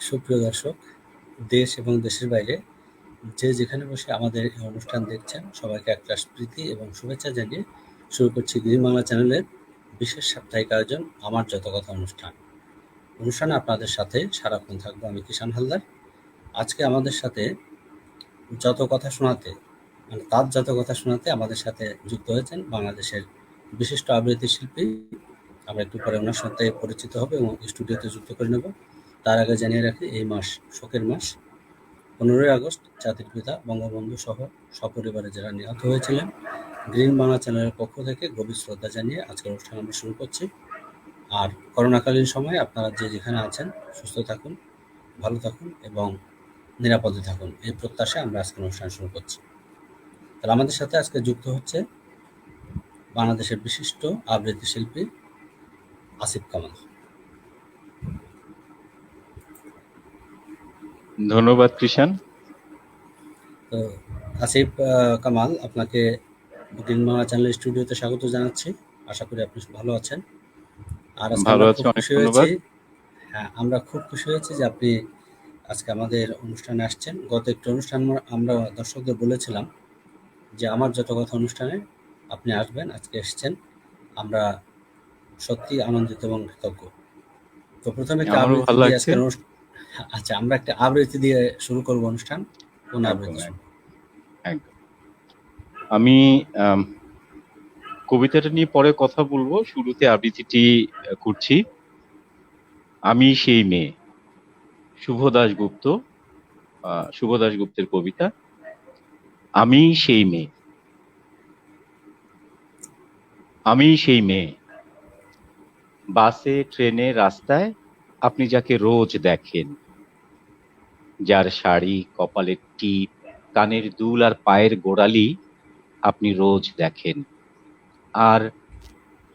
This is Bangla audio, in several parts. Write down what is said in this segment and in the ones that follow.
সুপ্রিয় দর্শক, দেশ এবং দেশের বাইরে যে যেখানে বসে আমাদের এই অনুষ্ঠান দেখছেন, সবাইকে একরাশ প্রীতি এবং শুভেচ্ছা জানিয়ে শুরু করছি গ্রিন বাংলা চ্যানেলের বিশেষ সাপ্তাহিক আয়োজন আমার যত কথা অনুষ্ঠান। অনুষ্ঠানে আপনাদের সাথে সারাক্ষণ থাকবো আমি কিষান হালদার। আজকে আমাদের সাথে যত কথা শোনাতে তার যত কথা শোনাতে আমাদের সাথে যুক্ত হয়েছেন বাংলাদেশের বিশিষ্ট আবৃত্তি শিল্পী। আমরা একটু পরে ওনার সাথে পরিচিত হব এবং স্টুডিওতে যুক্ত করে নেব। তার আগে জানিয়ে রাখি, এই মাস শোকের মাস। 15ই আগস্ট জাতির পিতা বঙ্গবন্ধু সহ সপরিবারে যারা নিহত হয়েছিলেন, গ্রিন বাংলা চ্যানেলের পক্ষ থেকে গভীর শ্রদ্ধা জানিয়ে আজকের অনুষ্ঠান আমরা শুরু করছি। আর করোনাকালীন সময়ে আপনারা যে যেখানে আছেন সুস্থ থাকুন, ভালো থাকুন এবং নিরাপদে থাকুন, এই প্রত্যাশায় আমরা আজকের অনুষ্ঠান শুরু করছি। তাহলে আমাদের সাথে আজকে যুক্ত হচ্ছে বাংলাদেশের বিশিষ্ট আবৃত্তি শিল্পী আসিফ কামাল। ধন্যবাদ কৃষাণ। তো আসিফ কামাল, আপনাকে গ্রিন বাংলা চ্যানেল স্টুডিওতে স্বাগত জানাচ্ছি। আশা করি আপনি ভালো আছেন। আর আজকে ভালো আমরা আছি, খুব অনেক খুশি হয়েছি। ধন্যবাদ। হ্যাঁ, আমরা খুব খুশি হয়েছি যে আপনি আজকে আমাদের অনুষ্ঠানে আসছেন। গত একটি অনুষ্ঠান আমরা দর্শকদের বলেছিলাম যে আমার যত কথা অনুষ্ঠানে আপনি আসবেন, আজকে এসেছেন। আমরা সত্যি আনন্দিত এবং কৃতজ্ঞ। তো প্রথমে একটা আমারও আবৃত্তি ভালো দিয়ে লাগছে। আজকের আচ্ছা, আমরা একটা আবৃত্তি দিয়ে শুরু করব অনুষ্ঠান। কোন একদম আবৃত্তি শুনবো? একদম। আমি কবিতাটা নিয়ে পরে কথা বলবো, শুরুতে আবৃত্তিটি করছি। আমি সেই মেয়ে, শুভ দাশগুপ্ত। শুভ দাশগুপ্তের কবিতা। আমি সেই মেয়ে, আমি সেই মেয়ে, বাসে ট্রেনে রাস্তায় আপনি যাকে রোজ দেখেন, যার শাড়ি, কপালের টিপ, কানের দুল আর পায়ের গোড়ালি আপনি রোজ দেখেন, আর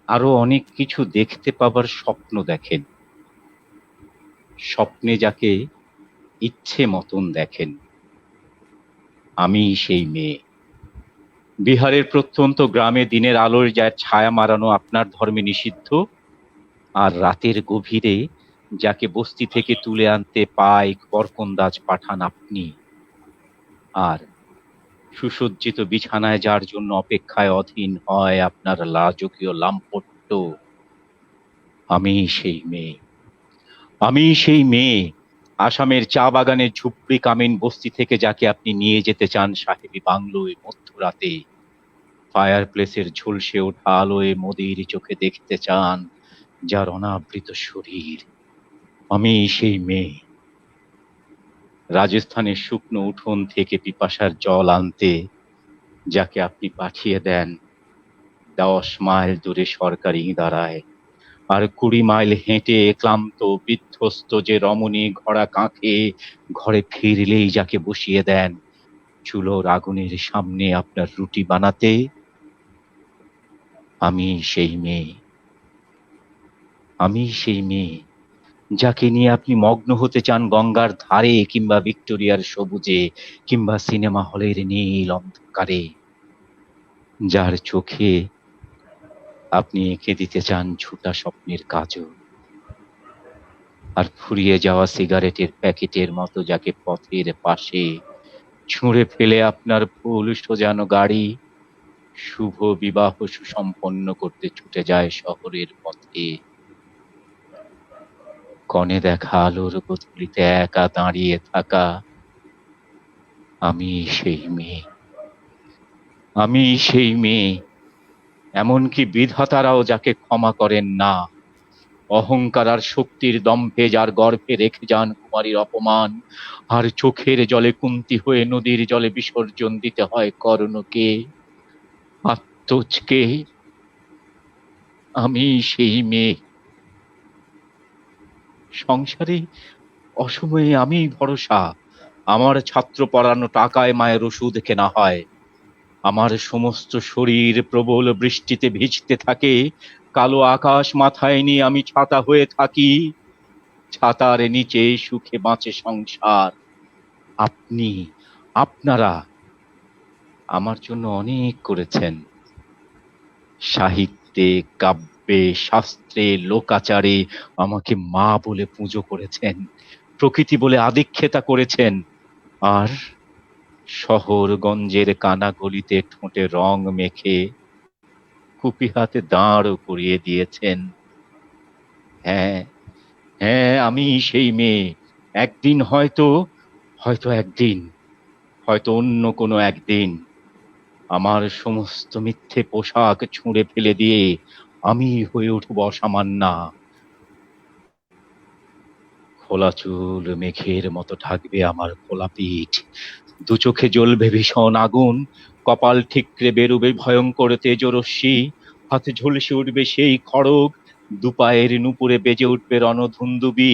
আরো অনেক কিছু দেখতে পাবার স্বপ্ন দেখেন, স্বপ্নে যাকে ইচ্ছে মতন দেখেন। আমি সেই মেয়ে, বিহারের প্রত্যন্ত গ্রামে দিনের আলোর যার ছায়া মারানো আপনার ধর্মে নিষিদ্ধ, আর রাতের গভীরে যাকে বস্তি থেকে তুলে আনতে পায় বরকন্দাজ পাঠান আপনি, আর সুসজ্জিত বিছানায় যার জন্য অপেক্ষায় অধীন হয় আপনার লাজকীয় লাম্পট্য। আমি সেই মেয়ে, আমি সেই মেয়ে, আসামের চা বাগানের ঝুপড়ি কামিন বস্তি থেকে যাকে আপনি নিয়ে যেতে চান সাহেবী বাংলোয় মধ্যরাতে, ফায়ার প্লেসের ঝলসে ওঠা আলোয় মোদির চোখে দেখতে চান যার অনাবৃত শরীর। আমি সেই মেয়ে, রাজস্থানের শুকনো উঠোন থেকে পিপাসার জল আনতে যাকে আপনি পাঠিয়ে দেন 10 মাইল দূরে সরকারি ইদারায়, আর 20 মাইল হেঁটে ক্লান্ত বিধ্বস্ত যে রমণী ঘোড়া কাঁখে ঘরে ফিরলেই যাকে বসিয়ে দেন চুলোর আগুনের সামনে আপনার রুটি বানাতে। আমি সেই মেয়ে, আমি সেই মেয়ে, যাকে নিয়ে আপনি মগ্ন হতে চান গঙ্গার ধারে কিংবা ভিক্টোরিয়ার সবুজে কিংবা সিনেমা হলের নীল অন্ধকারে, যার চোখে আপনি এঁকে দিতে চান ঝুটা স্বপ্নের কাজল, আর ফুরিয়ে যাওয়া সিগারেটের প্যাকেটের মতো যাকে পথের পাশে ছুঁড়ে ফেলে আপনার ভুল সোজানো গাড়ি শুভ বিবাহ সুসম্পন্ন করতে ছুটে যায় শহরের পথে। কনে দেখা আলোর গোধূলিতে একা দাঁড়িয়ে থাকা আমি সেই মেয়ে, আমি সেই মেয়ে, এমনকি বিধাতারাও যাকে ক্ষমা করেন না। অহংকার আর শক্তির দম্ভে যার গর্ভে রেখে যান কুমারীর অপমান, আর চোখের জলে কুন্তি হয়ে নদীর জলে বিসর্জন দিতে হয় কর্ণকে, আত্মজকে। আমি সেই মেয়ে, সংসারে অসময়ে আমি ভরসা, আমার ছাত্র পড়ানো টাকায় মায়ের ওষুধ কেনা হয়, আমার সমস্ত শরীর প্রবল বৃষ্টিতে ভিজতে থাকে, কালো আকাশ মাথায় নিয়ে আমি ছাতা হয়ে থাকি, ছাতার নিচে সুখে বাঁচে সংসার। আপনি, আপনারা আমার জন্য অনেক করেছেন, সাহিত্যে, কাব্যে, শাস্ত্রে, লোকাচারে আমাকে মা বলে পুজো করেছেন, প্রকৃতি বলে আদিক্ষেতা করেছেন, আর শহরগঞ্জের কানাগলিতে ঠোঁটে রং মেখে কুপি হাতে দাঁড় করিয়ে দিয়েছেন। হ্যাঁ, হ্যাঁ, আমি সেই মেয়ে। একদিন হয়তো, হয়তো একদিন, হয়তো অন্য কোনো একদিন আমার সমস্ত মিথ্যে পোশাক ছুঁড়ে ফেলে দিয়ে আমি হয়ে উঠব অসামান্যা। খোলা চুল মেঘের মতো ঢাকবে আমার খোলা পিঠ, দু চোখে জ্বলবে ভীষণ আগুন, কপাল ঠিকরে বেরুবে ভয়ঙ্কর তেজরশ্মি, হাতে ঝলসে উঠবে সেই খড়গ, দুপায়ের নুপুরে বেজে উঠবে রণধুন্দুবি,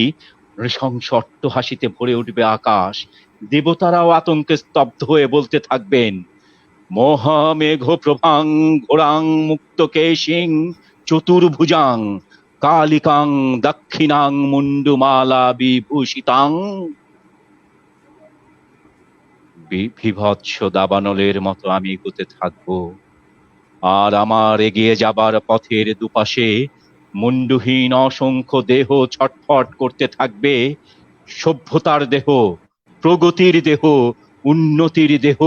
নৃশংস অট্টহাসিতে ভরে উঠবে আকাশ। দেবতারাও আতঙ্কে স্তব্ধ হয়ে বলতে থাকবেন, মহামেঘ প্রভাং ঘোরাং মুক্তকেশিং চতুর্ভুজাং কালিকাং দক্ষিণাং মুন্ডুমালা বিভূষিতাং। বিভৎস দাবানলের মতো আমি এগোতে থাকবো, আর আমার এগিয়ে যাবার পথের দুপাশে মুন্ডুহীন অসংখ্য দেহ ছটফট করতে থাকবে। সভ্যতার দেহ, প্রগতির দেহ, উন্নতির দেহ,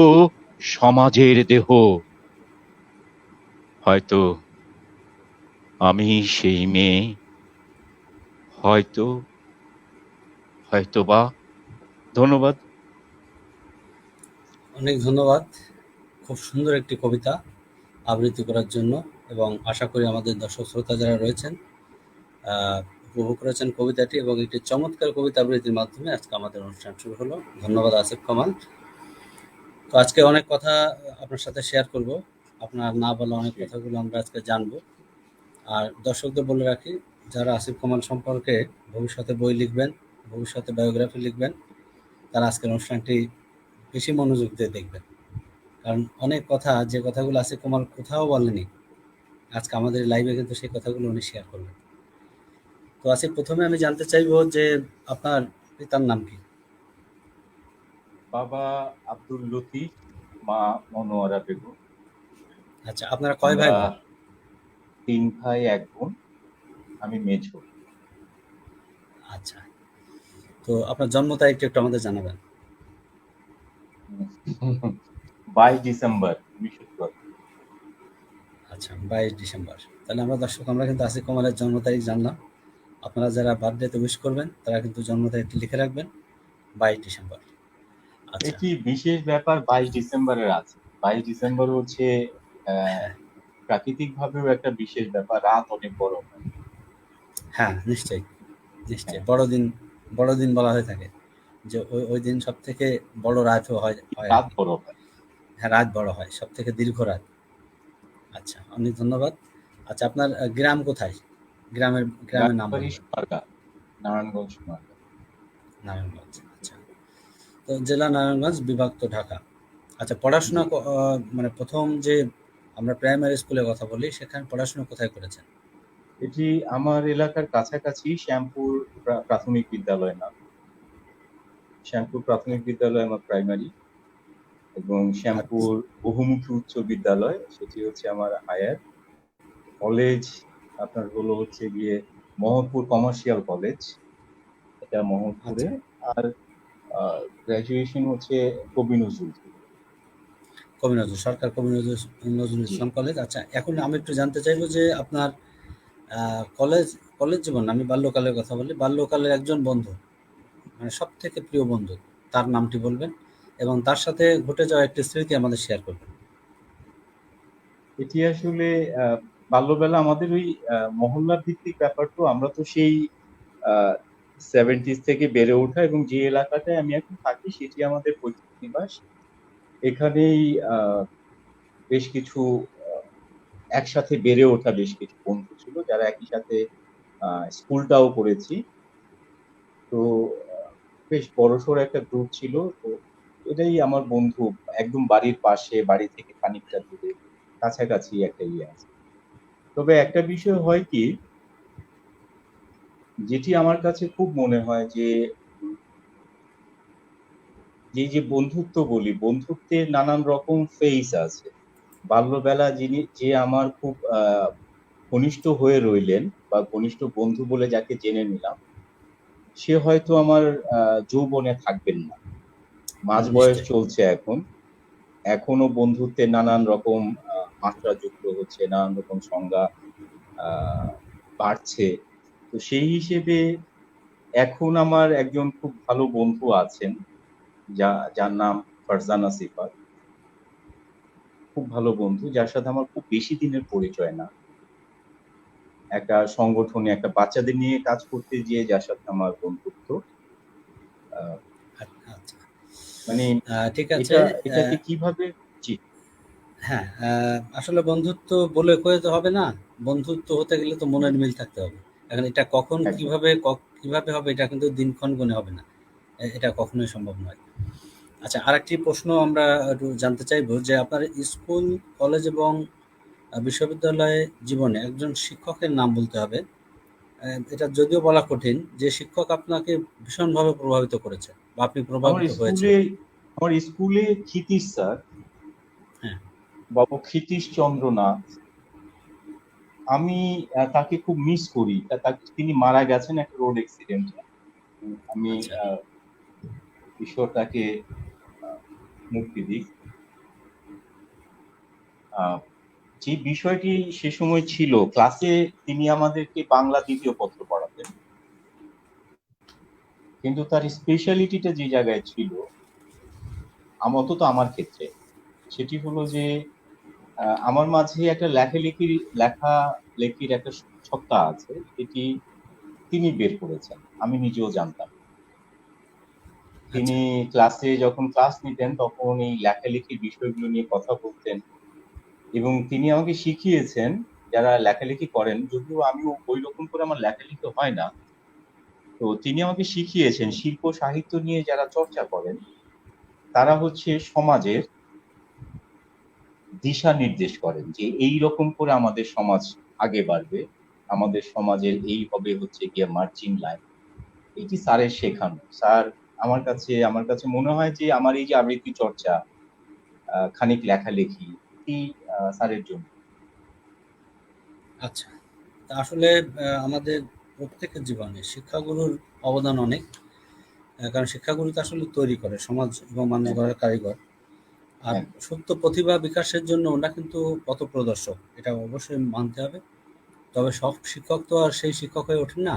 সমাজের দেহ। হয়তো আমি সেই মেয়ে, হয়তো, হয়তোবা। ধন্যবাদ। অনেক ধন্যবাদ। খুব সুন্দর একটি কবিতা আবৃত্তি করার জন্য, এবং আশা করি আমাদের দর্শক শ্রোতা যারা রয়েছেন উপভোগ করেছেন কবিতাটি, এবং একটি চমৎকার কবিতা আবৃত্তির মাধ্যমে আজকে আমাদের অনুষ্ঠান শুরু হলো। ধন্যবাদ আসিফ কামাল। তো আজকে অনেক কথা আপনার সাথে শেয়ার করব, আপনার না বলা অনেক কথাগুলো আমরা আজকে জানবো। আর দর্শকদের বলে রাখি, যারা আসিফ কামাল সম্পর্কে ভবিষ্যতে বই লিখবেন, ভবিষ্যতে বায়োগ্রাফি লিখবেন, তারা আজকের অনুষ্ঠানটি বেশি মনোযোগ দিয়ে দেখবেন। কারণ অনেক কথা, যে কথাগুলো আসিফ কামাল কোথাও বলেনি, আজকে আমাদের লাইভে কিন্তু সেই কথাগুলো উনি শেয়ার করবেন। তো আসিফ, প্রথমে আমি জানতে চাইবো যে আপনার পিতার নাম কি? বাবা আব্দুল লতিফ, মা মনোয়ারা বেগম। আচ্ছা, আপনারা কয় ভাই আমরা বোন? 3 ভাই 1 বোন, আমি মেঝো। আচ্ছা, তো আপনার জন্ম তারিখটা একটু আমাদের জানাবেন। 22 ডিসেম্বর 1974। আচ্ছা, 22 ডিসেম্বর। তাহলে আমরা কিন্তু আসিফ কামালের জন্ম তারিখ জানলাম। আপনারা যারা বার্থডেতে উইশ করবেন, তারা কিন্তু জন্ম তারিখটি লিখে রাখবেন, 22 ডিসেম্বর। আচ্ছা। একটি বিশেষ ব্যাপার 22 ডিসেম্বরের আছে। 22 ডিসেম্বর হচ্ছে হ্যাঁ, প্রাকৃতিক ভাবেও একটা বিশেষ ব্যাপার, রাত অনেক বড় হয়। হ্যাঁ, নিশ্চয়ই, নিশ্চয়ই। হ্যাঁ, বড়দিন বলা হয়ে থাকে যে ওই দিন সব থেকে বড় রাতও হয় হয় আর রাত কি। বড় হয়। হ্যাঁ, রাত বড় হয়, সব থেকে দীর্ঘ রাত। আচ্ছা, অনেক ধন্যবাদ। আচ্ছা, আপনার গ্রাম কোথায়? গ্রামের নাম রাজবাড়ী বলবেন। সোনারগাঁ, নারায়ণগঞ্জ সোনারগাঁ। নারায়ণগঞ্জ। আচ্ছা, তো জেলা নারায়ণগঞ্জ, বিভাগ তো ঢাকা। আচ্ছা, পড়াশোনা জি, মানে প্রথম যে আমরা প্রাইমারি স্কুলের কথা বলি, সেখানে পড়াশোনা কোথায় করেছেন? এটি আমার এলাকার কাছাকাছি শ্যামপুর প্রাথমিক বিদ্যালয় নাম। শ্যামপুর প্রাথমিক বিদ্যালয় আমার প্রাইমারি, এবং আচ্ছা, শ্যামপুর বহুমুখী উচ্চ বিদ্যালয় সেটি হচ্ছে আমার হায়ার। কলেজ আপনার হলো হচ্ছে গিয়ে মোহাম্মদপুর কমার্শিয়াল কলেজ, এটা মোহাম্মদপুরে। আচ্ছা, আর গ্রাজুয়েশন হচ্ছে কবি নজরুল থেকে। কবি নজরুল জি, ইসলাম কলেজ। আচ্ছা, এখন আমি একটু জানতে চাইবো যে আপনার কলেজ কলেজ জীবন, আমি বাল্যকালের কথা বলি, বাল্যকালের একজন বন্ধু, মানে সব থেকে প্রিয় বন্ধু, তার নামটি বলবেন, এবং তার সাথে ঘটে যাওয়া একটি স্মৃতি আমাদের শেয়ার করবেন। এটি আসলে বাল্যবেলা আমাদের ওই মহল্লা ভিত্তিক ব্যাপার, তো আমরা তো সেই 70s থেকে বেড়ে ওঠা, এবং যে এলাকাটায় আমি এখন থাকি সেটি আমাদের পৈতৃক নিবাস। এখানেই বেশ কিছু আহ, একসাথে বেড়ে ওঠা বেশ কিছু বন্ধু ছিল, যারা একই সাথে স্কুলটাও করেছি। তো আহ, বেশ বড়সড় একটা গ্রুপ ছিল। তো এটাই আমার বন্ধু, একদম বাড়ির পাশে, বাড়ি থেকে খানিকটা দূরে, কাছাকাছি একটা ইয়ে আছে। তবে একটা বিষয় হয় কি, যেটি আমার কাছে খুব মনে হয় যে উম, যে বন্ধুত্ব বলি, বন্ধুত্বের নানান রকম ফেজ আছে। বাল্যবেলা যে আমার খুব ঘনিষ্ঠ হয়ে রইলেন, বা ঘনিষ্ঠ বন্ধু বলে যাকে জেনে নিলাম, সে হয়তো আমার যৌবনে থাকবেন না, মাঝ বয়স নিশ্চয়ই। চলছে এখন, এখনো বন্ধুত্বের নানান রকম মাত্রা যুক্ত হচ্ছে, নানান রকম সংজ্ঞা আহ, বাড়ছে। তো সেই হিসেবে এখন আমার একজন খুব ভালো বন্ধু আছেন, যার নাম ফারজানা সিফাত। খুব ভালো বন্ধু, যার সাথে আমার খুব বেশি দিনের পরিচয় না, একটা সংগঠনে একটা বাচ্চাদের নিয়ে কাজ করতে গিয়ে যার সাথে আমার বন্ধুত্ব। আহ, আচ্ছা। মানে ঠিক আছে। এটাকে কিভাবে। জি। হ্যাঁ, আসলে বন্ধুত্ব বলে কয়ে তো হবে না। বন্ধুত্ব হতে গেলে তো মনের মিল থাকতে হবে। এখন এটা কখন একদম। কিভাবে হবে এটা কিন্তু দিনক্ষণ গুণে হবে না। এটা কখনোই সম্ভব নয়। আচ্ছা, আরেকটি প্রশ্ন আমরা একটু জানতে চাইবো যে আপনার স্কুল, কলেজ এবং বিশ্ববিদ্যালয় জীবনে একজন শিক্ষকের নাম বলতে হবে। এটা যদিও বলা কঠিন, যে শিক্ষক আপনাকে ভীষণভাবে প্রভাবিত করেছে বা আপনি আমার প্রভাবিত স্কুলে হয়েছিলেন। আমার স্কুলে ক্ষিতীশ স্যার, হ্যাঁ, বাবু ক্ষিতীশ চন্দ্র নাথ। আমি তাকে খুব মিস করি। তিনি মারা গেছেন একটা রোড অ্যাক্সিডেন্টে। আমি আচ্ছা, ঈশ্বর তাকে মুক্তি দিক। আহ, যে বিষয়টি সে সময় ছিল ক্লাসে, তিনি আমাদেরকে বাংলা দ্বিতীয় পত্র পড়াতেন, কিন্তু তার স্পেশালিটিটা যে জায়গায় ছিল, অন্তত আমার ক্ষেত্রে, সেটি হলো যে আমার মাঝে একটা লেখালেখির একটা সত্তা আছে, এটি তিনি বের করেছেন, আমি নিজেও জানতাম। আচ্ছা, তিনি ক্লাসে যখন ক্লাস নিতেন তখন এই লেখালেখির বিষয়গুলো নিয়ে কথা বলতেন, এবং তিনি আমাকে শিখিয়েছেন, যারা লেখালেখি করেন, যদিও আমিও ওই রকম করে আমার লেখালেখি হয় না, তো তিনি আমাকে শিখিয়েছেন শিল্প সাহিত্য নিয়ে যারা চর্চা করেন, তারা হচ্ছে সমাজের দিশা নির্দেশ করেন যে এই রকম করে আমাদের সমাজ আগে বাড়বে, আমাদের সমাজের এই হবে হচ্ছে গিয়ে মার্চিং লাইন। এটি স্যারের শেখানো। স্যার, আমার কাছে মনে হয় যে আমার এই যে আবৃত্তি চর্চা, খানিক লেখালেখি, এই স্যারের জন্য। আচ্ছা। তা আসলে আমাদের প্রত্যেকের জীবনে শিক্ষাগুরুর অবদান অনেক। কারণ শিক্ষাগুরু তো আসলে তৈরি করে সমাজ এবং মানুষ হ্যাঁ, গড়ার কারিগর। আর একদম। সুপ্ত প্রতিভা বিকাশের জন্য ওরা কিন্তু পথপ্রদর্শক। এটা অবশ্যই মানতে হবে। তবে সব শিক্ষক তো আর সেই শিক্ষক হয়ে ওঠেন না।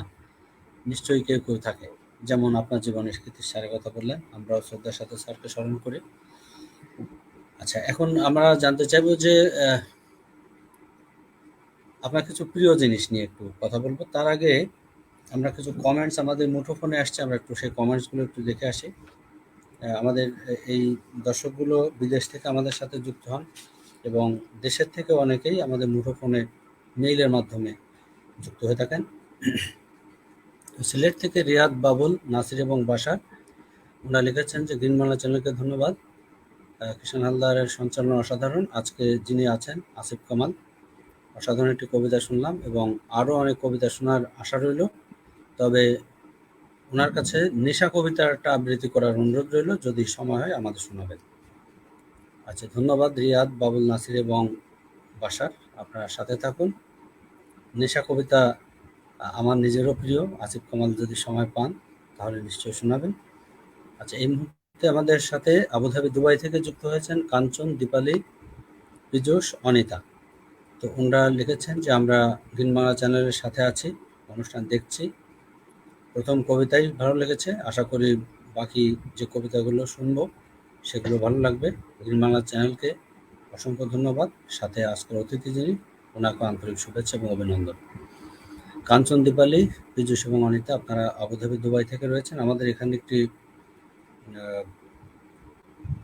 নিশ্চয়ই কেউ থাকে। যেমন আপনার জীবনের কৃতিত্ব স্যারের কথা বললেন। আমরাও শ্রদ্ধার সাথে স্যারকে স্মরণ করি। আচ্ছা, এখন আমরা জানতে চাইবো যে আপনার কিছু প্রিয় জিনিস নিয়ে একটু কথা বলবো। তার আগে আমরা কিছু কমেন্টস আমাদের মুঠোফোনে আসছে, আমরা একটু সেই কমেন্টসগুলো একটু দেখে আসি। আমাদের এই দর্শকগুলো বিদেশ থেকে আমাদের সাথে যুক্ত হন এবং দেশের থেকে অনেকেই আমাদের মুঠোফোনে মেইলের মাধ্যমে যুক্ত হয়ে থাকেন। সিলেট থেকে রিয়াদ, বাবুল, নাসির এবং বাশার ওনারা লিখেছেন যে গ্রিন বাংলা চ্যানেলকে ধন্যবাদ। কিষান হালদারের সঞ্চালন অসাধারণ। আজকে যিনি আছেন আসিফ কামাল, অসাধারণ একটি কবিতা শুনলাম এবং আরও অনেক কবিতা শোনার আশা রইল। তবে ওনার কাছে নেশা কবিতাটা আবৃত্তি করার অনুরোধ রইল, যদি সময় হয় আমাদের শোনাবেন। আচ্ছা, ধন্যবাদ রিয়াদ, বাবুল, নাসির এবং বাশার। আপনারা সাথে থাকুন। নেশা কবিতা আমার নিজেরও প্রিয়। আসিফ কামাল যদি সময় পান তাহলে নিশ্চয়ই শোনাবেন। আচ্ছা, এই মুহূর্তে আমাদের সাথে আবুধাবি, দুবাই থেকে যুক্ত হয়েছেন কাঞ্চন, দীপালি, পীযূষ, অনিতা। তো ওনারা লিখেছেন যে আমরা গ্রিন বাংলা চ্যানেলের সাথে আছি, অনুষ্ঠান দেখছি। প্রথম কবিতাই ভালো লেগেছে, আশা করি বাকি যে কবিতাগুলো শুনবো সেগুলো ভালো লাগবে। গ্রিন বাংলা চ্যানেলকে অসংখ্য ধন্যবাদ। সাথে আজকের অতিথি যিনি, ওনাকে আন্তরিক শুভেচ্ছা এবং অভিনন্দন। কাঞ্চন, দীপালি, পীযূষ এবং অনিতা, আপনারা আবুধাবি, দুবাই থেকে রয়েছেন। আমাদের এখানে একটি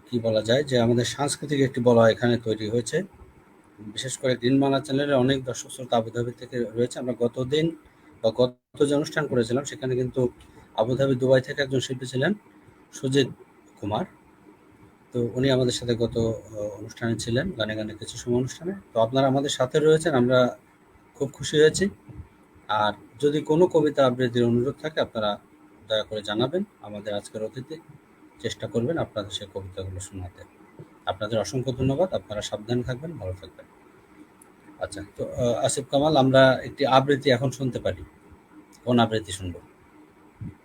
কি বলা যায় যে আমাদের সাংস্কৃতিক একটি বলয় এখানে তৈরি হয়েছে। বিশেষ করে গ্রিন বাংলা চ্যানেলের অনেক দর্শক শ্রোতা আবুধাবি থেকে রয়েছে। আমরা গতদিন বা গত যে অনুষ্ঠান করেছিলাম সেখানে কিন্তু আবুধাবি, দুবাই থেকে একজন শিল্পী ছিলেন, সুজিত কুমার। তো উনি আমাদের সাথে গত অনুষ্ঠানে ছিলেন, গানে গানে কিছু সময় অনুষ্ঠানে। তো আপনারা আমাদের সাথে রয়েছেন, আমরা খুব খুশি হয়েছি। আর যদি কোনো কবিতা আবৃত্তির অনুরোধ থাকে আপনারা দয়া করে জানাবেন। আমাদের আজকের অতিথি চেষ্টা করবেন আপনাদের সেই কবিতাগুলো শোনাতে। আপনাদের অসংখ্য ধন্যবাদ। আপনারা সাবধানে থাকবেন, ভালো থাকবেন। আচ্ছা, তো আসিফ কামাল, আমরা একটি আবৃত্তি এখন শুনতে পারি। কোন আবৃত্তি শুনবো?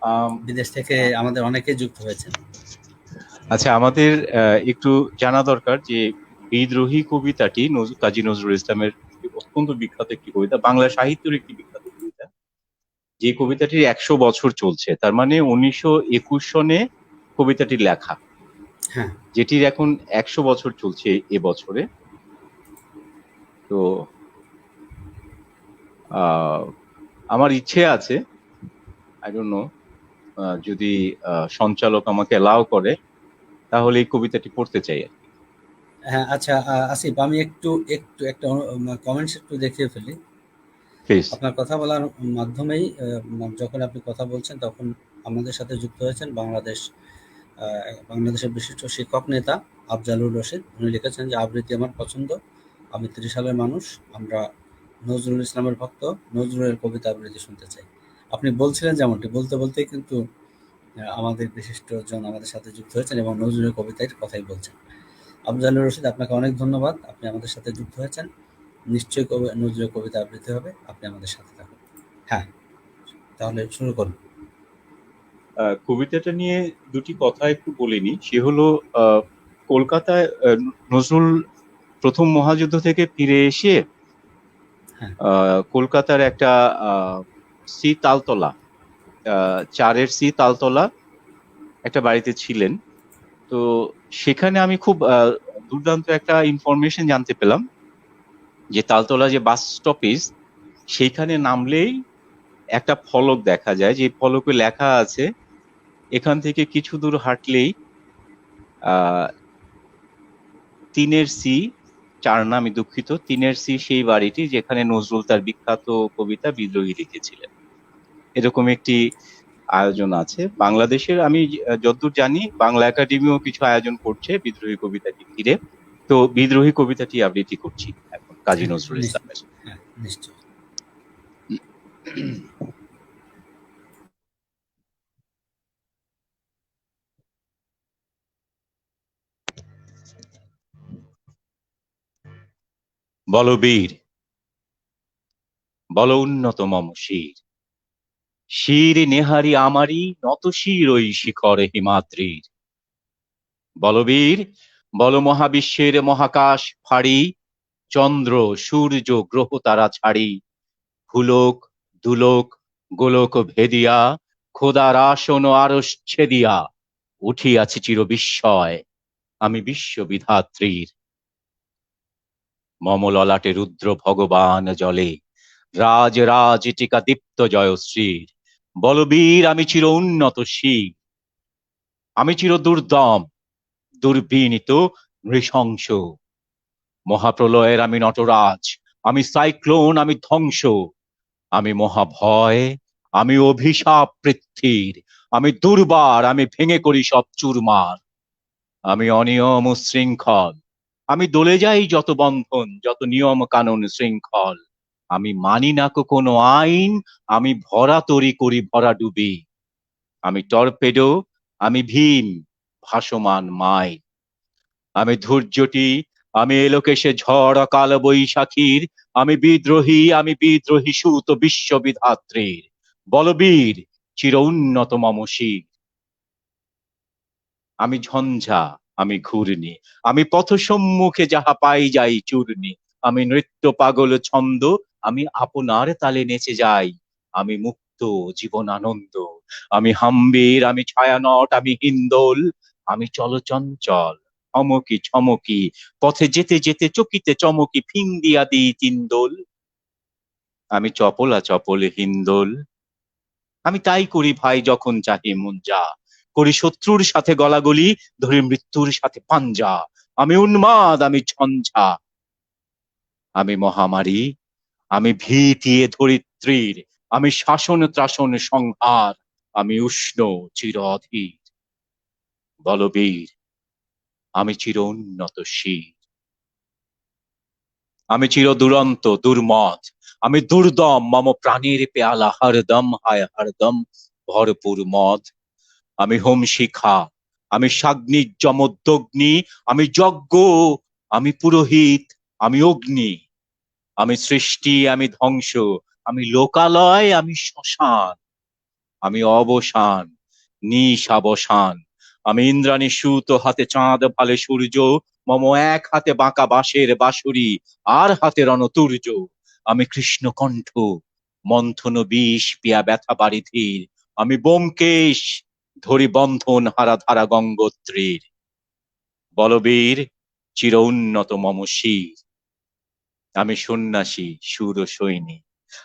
আম, বিদেশ থেকে আমাদের অনেকেই যুক্ত হয়েছেন। আচ্ছা, আমাদের একটু জানা দরকার যে বিদ্রোহী কবিতাটি কাজী নজরুল ইসলামের অত্যন্ত বিখ্যাত একটি কবিতা, বাংলা সাহিত্যের একটি বিখ্যাত কবিতা। যে কবিতাটির 100 বছর চলছে, তার মানে 1921 সনে কবিতাটি লেখা, হ্যাঁ, যেটির এখন 100 বছর চলছে এবছরে। তো আহ আমার ইচ্ছে আছে, আই ডোন্ট নো, যদি সঞ্চালক আমাকে অ্যালাউ করে, তাহলে এই কবিতাটি পড়তে চাই আর কি। হ্যাঁ, আচ্ছা, আসিফ, আমি একটু একটু একটা কমেন্টস একটু দেখিয়ে ফেলি। প্লিজ। আপনার কথা বলার মাধ্যমেই যখন আপনি কথা বলছেন তখন আমাদের সাথে যুক্ত হয়েছেন বাংলাদেশের বিশিষ্ট শিক্ষক নেতা আফজালুর রশিদ। উনি লিখেছেন যে আবৃত্তি আমার পছন্দ, আমি ৩০ সালের মানুষ, আমরা নজরুল ইসলামের ভক্ত, নজরুলের কবিতা আবৃত্তি শুনতে চাই। আপনি বলছিলেন যেমনটি বলতে বলতেই কিন্তু আমাদের বিশিষ্টজন আমাদের সাথে যুক্ত হয়েছেন এবং নজরুলের কবিতার কথাই বলছেন। আফজালুর রশিদ, আপনাকে অনেক ধন্যবাদ, আপনি আমাদের সাথে যুক্ত হয়েছেন। নিশ্চয়ই নজরুলের কবিতা আবৃত্তি হবে, আপনি আমাদের সাথে থাকুন। হ্যাঁ, তাহলে শুরু করুন। কবিতাটা নিয়ে দুটি কথা একটু বলিনি। সে হলো, কলকাতায় নজরুল প্রথম মহাযুদ্ধ থেকে ফিরে এসে হ্যাঁ, কলকাতার একটা সি তালতলা, 4-এর সি তালতলা একটা বাড়িতে ছিলেন। তো সেখানে আমি খুব দুর্দান্ত একটা ইনফরমেশন জানতে পেলাম যে তালতলা যে বাস স্টপেজ, সেইখানে নামলেই একটা ফলক দেখা যায়, যে ফলকে লেখা আছে এখান থেকে কিছু দূর হাঁটলেই আহ 3-এর সি, 4 না, আমি দুঃখিত, 3-এর সি সেই বাড়িটি যেখানে নজরুল তার বিখ্যাত কবিতা বিদ্রোহী লিখেছিলেন। এরকম একটি আয়োজন আছে বাংলাদেশের। আমি যতদূর জানি বাংলা একাডেমিও কিছু আয়োজন করছে বিদ্রোহী কবিতাটি ঘিরে। তো বিদ্রোহী কবিতাটি আবৃত্তি করছি এখন কাজী হ্যাঁ, নজরুল ইসলামের। হ্যাঁ, নিশ্চয়ই। বলবীর, বল উন্নত মম শির, শির নেহারি আমারি নত শির ওই শিখর হিমাদ্রির। বলবীর, বল মহাবিশ্বের মহাকাশ ফাড়ি, চন্দ্র সূর্য গ্রহ তারা ছাড়ি, ভুলোক দুলোক গোলক ভেদিয়া, খোদার আসন আরশ ছেদিয়া, উঠিয়াছি চির বিস্ময় আমি বিশ্ববিধাত্রীর। মম ললাটে রুদ্র ভগবান জলে, রাজ রাজ টিকা দীপ্ত জয়শ্রীর। বলবীর, আমি চির উন্নত শির, আমি চির দুর্দম দুর্বিনীত নৃশংস। মহাপ্রলয়ের আমি নটরাজ, আমি সাইক্লোন, আমি ধ্বংস, আমি মহাভয়, আমি অভিশাপ পৃথ্বীর, আমি দুর্বার, আমি ভেঙে করি সব চুরমার। আমি অনিয়ম শৃঙ্খল, আমি দলে যাই যত বন্ধন, যত নিয়ম কানুন শৃঙ্খল। আমি মানি না কো কোনো আইন, আমি ভরা তরি করি ভরা ডুবি। আমি টর্পেডো, আমি ভীম, ভাসমান মাইন। আমি ধৈর্যটি, আমি এলোকেশে ঝড় অকাল বৈশাখীর। আমি বিদ্রোহী সুত বিশ্ববিধাত্রীর। বলবীর, চির উন্নত মম শির। আমি ঝঞ্ঝা, আমি ঘূর্ণি, আমি পথ সম্মুখে যাহা পাই যাই চূর্ণি। আমি নৃত্য পাগল ছন্দ, আমি আপনার তালে নেচে যাই। আমি মুক্ত জীবন আনন্দ, আমি হাম্বির, আমি ছায়ানট, আমি হিন্দোল, আমি চলচঞ্চল ছমকি ছমকি, পথে যেতে যেতে চকিতে চমকি ফিং দিয়া দিই তিনদোল। আমি চপলা চপল হিন্দোল, আমি তাই করি ভাই যখন চাহি মন যা, করি শত্রুর সাথে গলাগলি, ধরি মৃত্যুর সাথে পাঞ্জা। আমি উন্মাদ, আমি ঝঞ্ঝা, আমি মহামারী, আমি ভীতি এ ধরিত্রীর, আমি শাসন ত্রাসন সংহার, আমি উষ্ণ চির অধীর। বলবীর, আমি চির উন্নত শীর, আমি চির দুরন্ত দুর্মদ, আমি দুর্দম মম প্রাণীর পেয়ালা হরদম হায় হরদম ভরপুর মদ। আমি হোম শিখা, আমি সাগ্নির্যমোদ্যগ্নি, আমি যজ্ঞ, আমি পুরোহিত, আমি অগ্নি, আমি সৃষ্টি, আমি ধ্বংস, আমি লোকালয়, আমি শ্মশান, আমি অবসান, নিশাবসান। আমি ইন্দ্রাণী সুত, হাতে চাঁদ ভালে সূর্য, মম এক হাতে বাঁকা বাঁশের বাঁশুরি, আর হাতে রণতুর্য। আমি কৃষ্ণকণ্ঠ, মন্থন বিষ পিয়া ব্যথা বারিধির। আমি ব্যোমকেশ, ধরি বন্ধন হারা ধারা গঙ্গোত্রীর। বলবীর, চির উন্নত মম শির। আমি সন্ন্যাসী, শূর সৈনিক।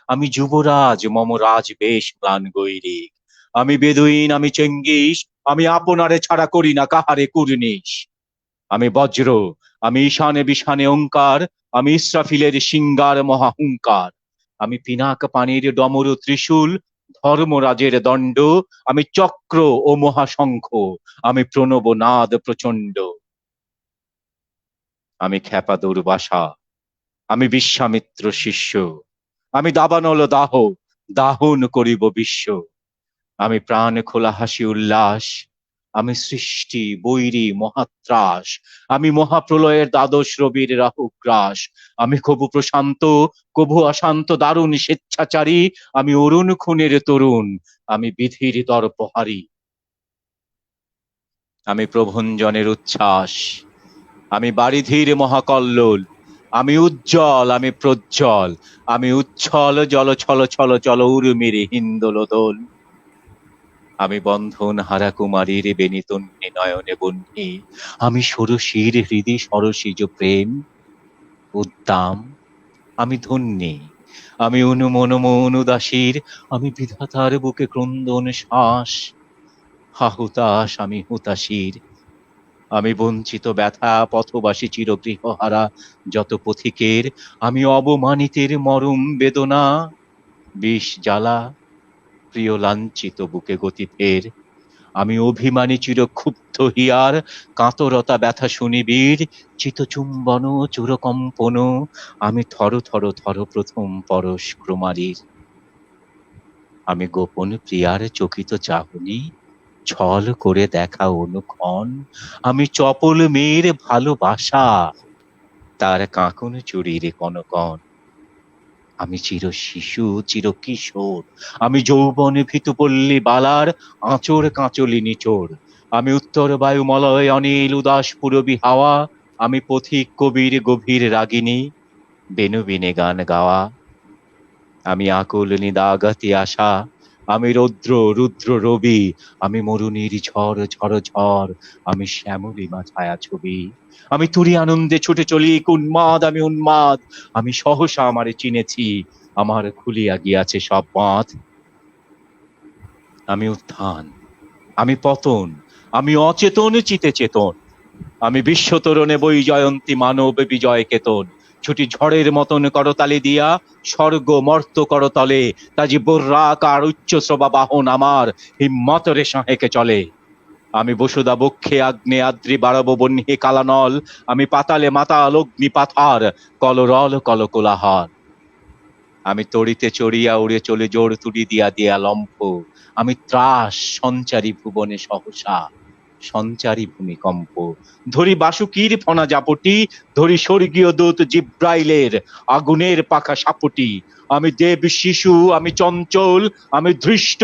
আমি যুবরাজ, মম রাজ বেশ ম্লান গৈরিক। আমি বেদুইন, আমি চেঙ্গিস, আমি আপনারে ছাড়া করি না কাহারে কুর্নিশ। আমি বজ্র, আমি ঈশানে বিশানে ওঙ্কার, আমি ইস্রাফিলের সিঙ্গার মহাহুঙ্কার। আমি পিনাক পানির ডমরু ত্রিশূল, ধর্মরাজের দণ্ড। আমি চক্র ও মহাশঙ্খ, আমি প্রণব নাদ প্রচণ্ড। আমি খ্যাপা দুর্বাসা, আমি বিশ্বামিত্র শিষ্য। আমি দাবানল দাহ, দাহন করিব বিশ্ব। আমি প্রাণ খোলা হাসি উল্লাস, আমি সৃষ্টি বৈরী মহাত্রাস। আমি মহাপ্রলয়ের দ্বাদশ রবির রাহুগ্রাস। আমি কবু প্রশান্ত, কবু অশান্ত দারুণ স্বেচ্ছাচারী। আমি অরুণ খুনের তরুণ, আমি বিধির দর্পহারী। আমি প্রভঞ্জনের উচ্ছ্বাস, আমি বারিধির মহাকল্লোল। আমি উজ্জ্বল, আমি প্রজ্জ্বল, আমি উচ্ছল জল ছল ছল চল উর্মির হিন্দোলদোল। আমি বন্ধন হারা কুমারীর বেনিতন্নি নয়নে বন্যী। আমি ষোড়শীর হৃদি সরসিজ প্রেম উদ্দাম। আমি ধন্যী, আমি অনুমনম অনুদাসীর। আমি বিধাতার বুকে ক্রন্দন শ্বাস, হাহুতাস আমি হুতাশীর। আমি বঞ্চিত ব্যথা পথবাসী চিরগৃহহারা যত পথিকের। আমি অবমানিতের মরম বেদনা, বিষ জ্বালা প্রিয় লাঞ্ছিত বুকে গতি ফের। আমি অভিমানী চিরক্ষুব্ধ হিয়ার, কাতরতা ব্যথা শুনিবীর। চিতচুম্বন চুরকম্পন, আমি থর থর থর প্রথম পরশ ক্রমারীর। আমি গোপন প্রিয়ার চকিত চাহনি, ছল করে দেখা অনুক্ষণ। আমি চপল মেয়ের ভালোবাসা, তার কাঁকন চুরির কনকন। আমি চির শিশু, চির কিশোর। আমি যৌবন ভীতুপল্লী বালার, আঁচড় কাঁচলি নিচোড়। আমি উত্তর বায়ুমলয় অনিল উদাস পুরবী হাওয়া। আমি পথিক কবির গভীর রাগিনী, বেনুবিনে গান গাওয়া। আমি আকুল নিদাগাতি আশা, আমি রৌদ্র রুদ্র রবি। আমি মরুনির ঝড় ঝড় ঝড়, আমি শ্যামলিমা ছায়া ছবি। আমি তুরি আনন্দে ছুটে চলি, উন্মাদ আমি উন্মাদ। আমি সহসা আমারে চিনেছি, আমার খুলিয়া গিয়াছে সব বাঁধ। আমি উত্থান, আমি পতন, আমি অচেতন চিতে চেতন। আমি বিশ্বতরণে বই জয়ন্তী মানব বিজয় কেতন। ছুটি ঝড়ের মতন করতালি দিয়া, স্বর্গ মর্ত করতলে। তাজি বর্রাকার উচ্চ শ্রবা বাহন আমার, হিম্মতরে সাহেকে চলে। আমি বসুদা বক্ষে আগ্নে আদ্রি বাড়ব বহ্নি কালানল। আমি পাতালে মাতাল অগ্নি পাথার, কলরল কল কোলাহল। আমি তড়িতে চড়িয়া উড়ে চলে জোর তুড়ি দিয়া দিয়া লম্ফ। আমি ত্রাস সঞ্চারী ভুবনে সহসা, সঞ্চারী ভূমিকম্প। ধরি বাসুকীর ফনা জাপটি, ধরি স্বর্গীয় দূত জিব্রাইলের আগুনের পাখা সাপটি। আমি দেব শিশু, আমি চঞ্চল, আমি ধৃষ্ট,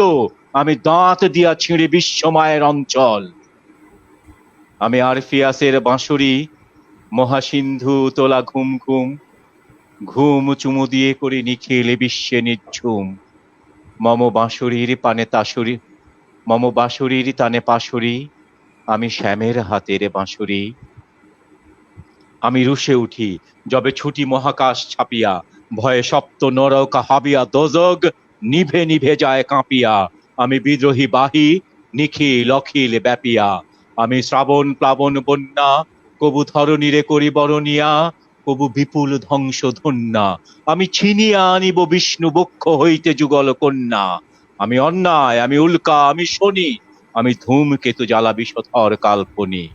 আমি দাঁত দিয়া ছিঁড়ে বিশ্বমায়ের অঞ্চল। আমি আরফিয়াসের বাঁশুরি, মহাসিন্ধু তোলা ঘুম ঘুম। ঘুম চুমু দিয়ে করি নিখিল বিশ্বে নিঝুম। মম বাঁশুরির পানে তাসুরি, মম বাঁশুরির তানে পাশুরি। আমি শ্যামের হাতের বাঁশুরি। আমি রুষে উঠি, যবে ছুটি মহাকাশ ছাপিয়া। ভয়ে সপ্ত নরক হাবিয়া দোজগ, নিভে নিভে যায় কাঁপিয়া। আমি বিদ্রোহী বাহি, নিখিল অখিল ব্যাপিয়া। আমি শ্রাবণ প্লাবন বন্যা, কবু ধরণীরে করি বরণিয়া, কবু বিপুল ধ্বংস ধন্যা। আমি ছিনিয়া আনিব বিষ্ণু বক্ষ হইতে যুগল কন্যা। আমি অন্যায়, আমি উল্কা, আমি শনি, আমি ধূমকেতু জ্বালা বিষধর কাল্পনিক।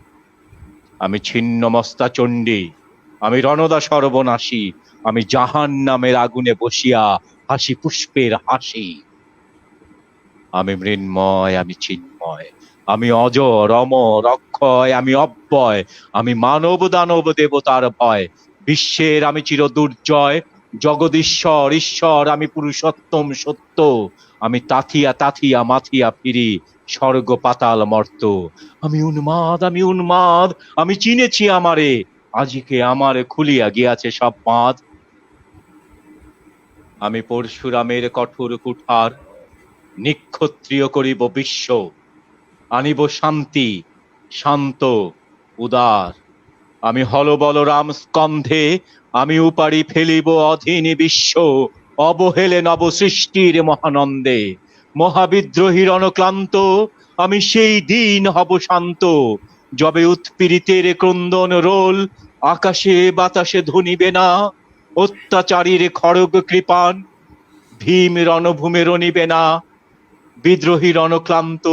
আমি ছিন্ন মস্তা চণ্ডী, আমি রণদা সর্বনাশী। আমি জাহান নামের আগুনে বসিয়া হাসি পুষ্পের হাসি। আমি মৃন্ময়, আমি চিন্ময়, আমি অজর অমর অক্ষয়, আমি অব্যয়। আমি মানব দানব দেবতার ভয়, বিশ্বের আমি চির দুর্জয়। জগদীশ্বর ঈশ্বর, আমি পুরুষোত্তম সত্য, আমি তাথিয়া তাথিয়া মাথিয়া ফিরি স্বর্গ পাতাল মর্ত। আমি উন্মাদ, আমি চিনেছি আমারে, আজকে আমার খুলিয়া গিয়াছে সব বাঁধ। আমি পরশুরামের কঠোর কুঠার, নিক্ষত্রিয় করিব বিশ্ব, আনিব শান্তি শান্ত উদার। আমি হল বলরাম স্কন্ধে, আমি উপাড়ি ফেলিব অধীন বিশ্ব, অবহেলে নব সৃষ্টির মহানন্দে। মহাবিদ্রোহীর অনক্লান্ত, আমি সেই দিন হব শান্ত, যবে উৎপীড়িতের ক্রন্দন রোল আকাশে বাতাসে ধ্বনিবে না, অত্যাচারীর খড়গ কৃপান ভীম রণভূমে রণিবে না। বিদ্রোহীর অনক্লান্ত,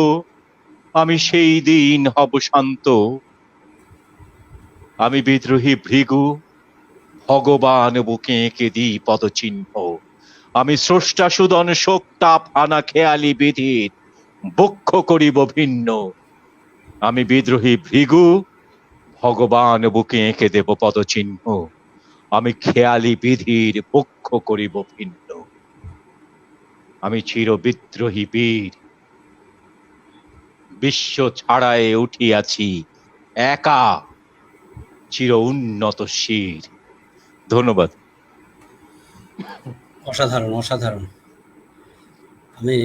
আমি সেই দিন হব শান্ত। আমি বিদ্রোহী ভৃগু, ভগবান বুকে এঁকে দিই পদচিহ্ন। আমি স্রষ্টা সুদন শোক তাপ আনা খেয়ালি বিধির বক্ষ করিব ভিন্ন। আমি বিদ্রোহী ভৃগু, ভগবান বুকে এঁকে দেব পদচিহ্ন। আমি খেয়ালি বিধির বক্ষ করিব ভিন্ন। আমি চির বিদ্রোহী বীর, বিশ্ব ছাড়ায়ে উঠিয়াছি একা, চির উন্নত শির। ধন্যবাদ। অসাধারণ, অসাধারণ। আমি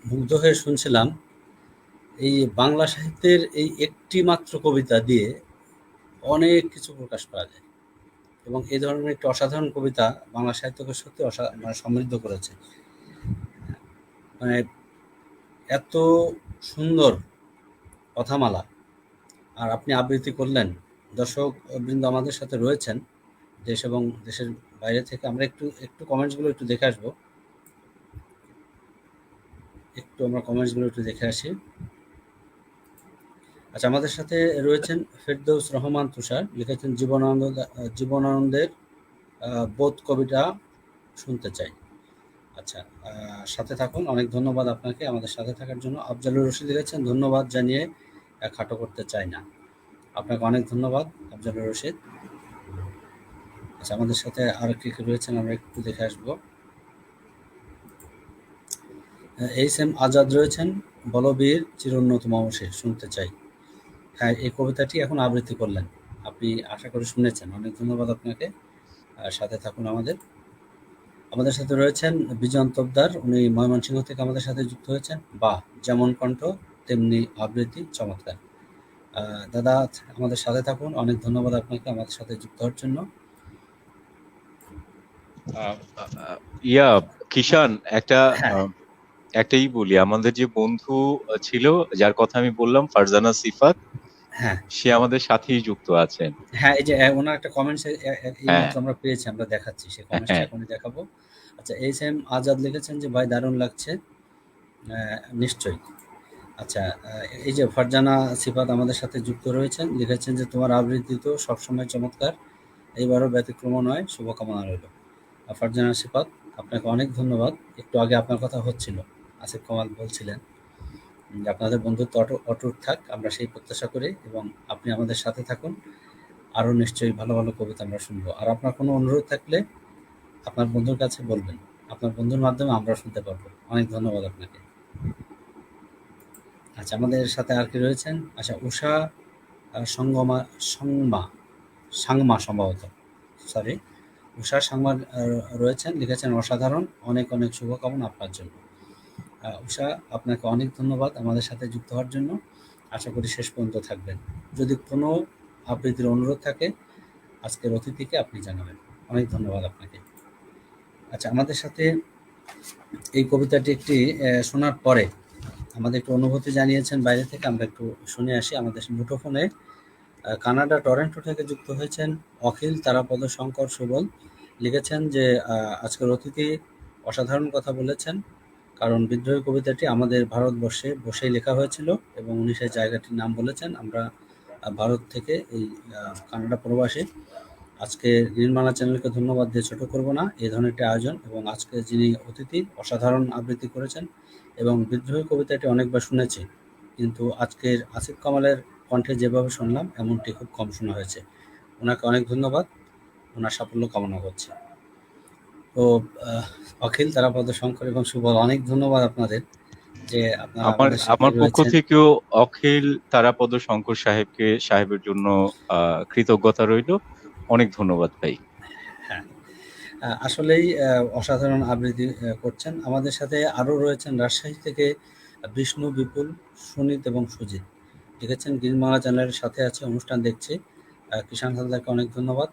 মুগ্ধ হয়ে শুনছিলাম। এই বাংলা সাহিত্যের এই একটি মাত্র কবিতা দিয়ে অনেক কিছু প্রকাশ পাওয়া যায় এবং এই ধরনের একটি অসাধারণ কবিতা বাংলা সাহিত্যকে সত্যি মানে সমৃদ্ধ করেছে। মানে এত সুন্দর কথামালা, আর আপনি আবৃত্তি করলেন। দর্শক বৃন্দ আমাদের সাথে রয়েছেন দেশ এবং দেশের বাইরে থেকে। আমরা একটু একটু কমেন্টসগুলো একটু দেখে আসবো। আমরা কমেন্টসগুলো একটু দেখে আসি। আচ্ছা, আমাদের সাথে রয়েছেন ফেরদৌস রহমান তুষার, লিখেছেন জীবনানন্দের বোধ কবিতা শুনতে চাই। আচ্ছা, সাথে থাকুন। অনেক ধন্যবাদ আপনাকে আমাদের সাথে থাকার জন্য। আফজালুর রশিদ লিখেছেন, ধন্যবাদ জানিয়ে খাটো করতে চাই না। আপনাকে অনেক ধন্যবাদ আফজালুর রশিদ। আচ্ছা, আমাদের সাথে আর কে কে রয়েছেন আমরা একটু দেখে আসবো। এইচ এম আজাদ রয়েছেন, বলবীর চিরোন্নত মামসে শুনতে চাই। হ্যাঁ, এই কবিতাটি এখন আবৃত্তি করলেন, আপনি আশা করি শুনেছেন। অনেক ধন্যবাদ আপনাকে। সাথে থাকুন আমাদের সাথে রয়েছেন বিজন তোপদার, উনি ময়মনসিংহ থেকে আমাদের সাথে যুক্ত হয়েছেন। বাহ, যেমন কণ্ঠ তেমনি আবৃত্তি, চমৎকার। দাদা আমাদের সাথে থাকুন। অনেক ধন্যবাদ আপনাকে আমাদের সাথে যুক্ত হওয়ার জন্য। কিষান, হ্যাঁ, একটাই বলি, আমাদের যে বন্ধু ছিল যার কথা আমি বললাম, ফারজানা সিফাত, হ্যাঁ, সে আমাদের সাথেই যুক্ত আছেন। হ্যাঁ, এই যে ওনার একটা কমেন্টস হ্যাঁ, এইমাত্র আমরা পেয়েছি, আমরা দেখাচ্ছি, সেই কমেন্টসটা হ্যাঁ, এখনই দেখাবো। আচ্ছা, এইচ এম আজাদ লিখেছেন যে ভাই দারুণ লাগছে। নিশ্চয়ই। আচ্ছা, এই যে ফারজানা সিফাত আমাদের সাথে যুক্ত রয়েছেন, লিখেছেন যে তোমার আবৃত্তি তো সবসময় চমৎকার, এইবারও ব্যতিক্রম নয়, শুভকামনা রইল। ফারজানা সিফাত, আপনাকে অনেক ধন্যবাদ। একটু আগে আপনার কথা হচ্ছিল, আসিফ কামাল বলছিলেন যে আপনাদের বন্ধুত্ব অটুট থাক, আমরা সেই প্রত্যাশা করি এবং আপনি আমাদের সাথে থাকুন। আরও নিশ্চয়ই ভালো ভালো কবিতা আমরা শুনবো। আর আপনার কোনো অনুরোধ থাকলে আপনার বন্ধুর কাছে বলবেন, আপনার বন্ধুর মাধ্যমে আমরা শুনতে পারবো। অনেক ধন্যবাদ আপনাকে। আচ্ছা, আমাদের সাথে আর কি রয়েছেন? আচ্ছা, উষা সঙ্গমা সংমা সাংমা সম্ভবত, সরি, উষা সাংমা রয়েছেন, লিখেছেন অসাধারণ, অনেক অনেক শুভকামনা আপনার জন্য। উষা, আপনাকে অনেক ধন্যবাদ আমাদের সাথে যুক্ত হওয়ার জন্য। আশা করি শেষ পর্যন্ত থাকবেন। যদি কোনো আবৃত্তির অনুরোধ থাকে আজকের অতিথিকে আপনি জানাবেন। অনেক ধন্যবাদ আপনাকে। আচ্ছা, আমাদের সাথে এই কবিতাটি একটি শোনার পরে আমাদের একটু অনুভূতি জানিয়েছেন বাইরে থেকে, আমরা একটু শুনে আসি। আমাদের মুঠোফোনে কানাডা টরেন্টো থেকে যুক্ত হয়েছেন অখিল তারাপদ শঙ্কর সুবল, লিখেছেন যে আজকের অতিথি অসাধারণ কথা বলেছেন, কারণ বিদ্রোহী কবিতাটি আমাদের ভারতবর্ষে বসেই লেখা হয়েছিল এবং উনি সেই জায়গাটির নাম বলেছেন। আমরা ভারত থেকে এই কানাডা প্রবাসী। আজকে নির্মালা চ্যানেলকে ধন্যবাদ দিয়ে ছোট করব না, এই ধরনের একটি আয়োজন। এবং আজকে যিনি অতিথি অসাধারণ আবৃত্তি করেছেন এবং বিদ্রোহী কবিতাটি অনেকবার শুনেছি, কিন্তু আজকের আসিফ কামালের কণ্ঠে যেভাবে শুনলাম এমনটি খুব কম শোনা হয়েছে। ওনাকে অনেক ধন্যবাদ, ওনার সাফল্য কামনা করছি। তো আহ, অখিল, তারাপদ, শঙ্কর এবং সুবল, অনেক ধন্যবাদ আপনাদের যে আপনারা আমার আমাদের সাথে আমার পক্ষ রয়েছেন। থেকেও অখিল তারাপদ শঙ্কর সাহেবের জন্য কৃতজ্ঞতা রইল। অনেক ধন্যবাদ ভাই। হ্যাঁ, আসলেই অসাধারণ আবৃত্তি করছেন। আমাদের সাথে আরও রয়েছেন রাজশাহী থেকে বিষ্ণু, বিপুল, সুনীত এবং সুজিত। লিখেছেন গ্রিন বাংলা চ্যানেলের সাথে আছে, অনুষ্ঠান দেখছি। কিষান হালদারকে অনেক ধন্যবাদ।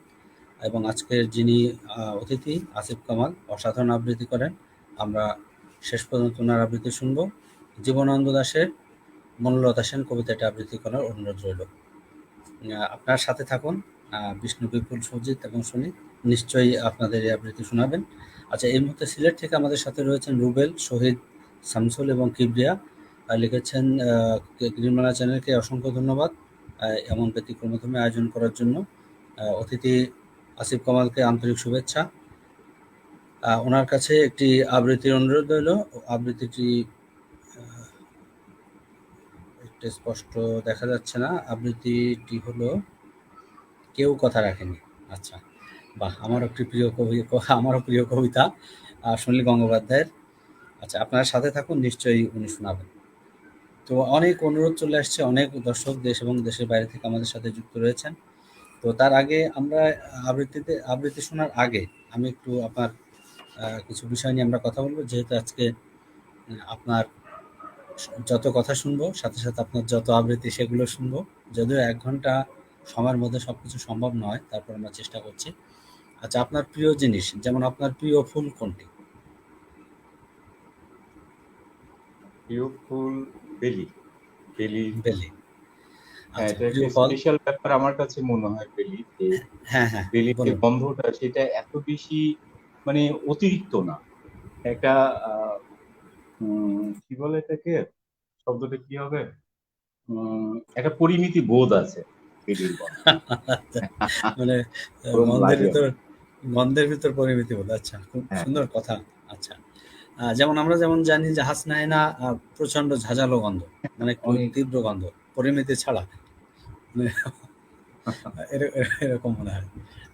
এবং আজকের যিনি অতিথি আসিফ কামাল অসাধারণ আবৃত্তি করেন। আমরা শেষ পর্যন্ত ওনার আবৃত্তি শুনবো। জীবনানন্দ দাশের মনলতা সেন কবিতাটি আবৃত্তি করার অনুরোধ রইল। আপনার সাথে থাকুন। বিষ্ণু, বিপুল, সুজিত এবং সুনীত নিশ্চয়ই আপনাদের এই আবৃত্তি শোনাবেন। আচ্ছা, এই মুহূর্তে সিলেট থেকে আমাদের সাথে রয়েছেন রুবেল, শহীদ, শামসুল এবং কিবরিয়া। লিখেছেন গ্রিন বাংলা চ্যানেলকে অসংখ্য ধন্যবাদ এমন ব্যতিক্রমধর্মী আয়োজন করার জন্য। অতিথি আসিফ কামালকে আন্তরিক শুভেচ্ছা। ওনার কাছে একটি আবৃত্তির অনুরোধ রইল। আবৃত্তিটি একটু স্পষ্ট দেখা যাচ্ছে না। আবৃত্তিটি হলো কেউ কথা রাখেনি। আচ্ছা, বাহ! আমারও প্রিয় কবিতা সুনীল গঙ্গোপাধ্যায়ের। আচ্ছা, আপনারা সাথে থাকুন, নিশ্চয়ই উনি শোনাবেন। তো অনেক অনুরোধ চলে আসছে, অনেক দর্শক দেশ এবং দেশের বাইরে থেকে আমাদের সাথে যুক্ত রয়েছেন। তো তার আগে আমরা আবৃত্তি শোনার আগে আমি একটু আপনার কিছু বিষয় নিয়ে আমরা কথা বলবো। যেহেতু আজকে আপনার যত কথা শুনবো, সাথে সাথে আপনার যত আবৃত্তি সেগুলো শুনবো। যদিও ১ ঘন্টা সময়ের মধ্যে সবকিছু সম্ভব নয়, তারপর আমরা চেষ্টা করছি। আচ্ছা, আপনার প্রিয় জিনিস, যেমন আপনার প্রিয় ফুল কোনটি? প্রিয় ফুল বেলি। বেলি, বেলি। হ্যাঁ, আচ্ছা, এটা প্রিয় একটা ফল? স্পেশাল ব্যাপার আমার কাছে মনে হয় বেলি। যে হ্যাঁ, হ্যাঁ, বেলির যে বলুন। গন্ধটা সেটা এত বেশি, মানে অতিরিক্ত না। একটা আহ কি বলে এটাকে, শব্দটা কি হবে, একটা পরিমিতি বোধ আছে বেলির গন্ধ। মানে গরম গন্ধের লাগে ভিতর আমার। গন্ধের ভিতর পরিমিতি বোধ। আচ্ছা, খুব হ্যাঁ, সুন্দর কথা। আচ্ছা, যেমন আমরা যেমন জানি যে হাসনা হেনা প্রচণ্ড ঝাঁঝালো গন্ধ, মানে একটু অনেক। তীব্র গন্ধ, পরিমিতি ছাড়া। মানে এরকম মনে হয়।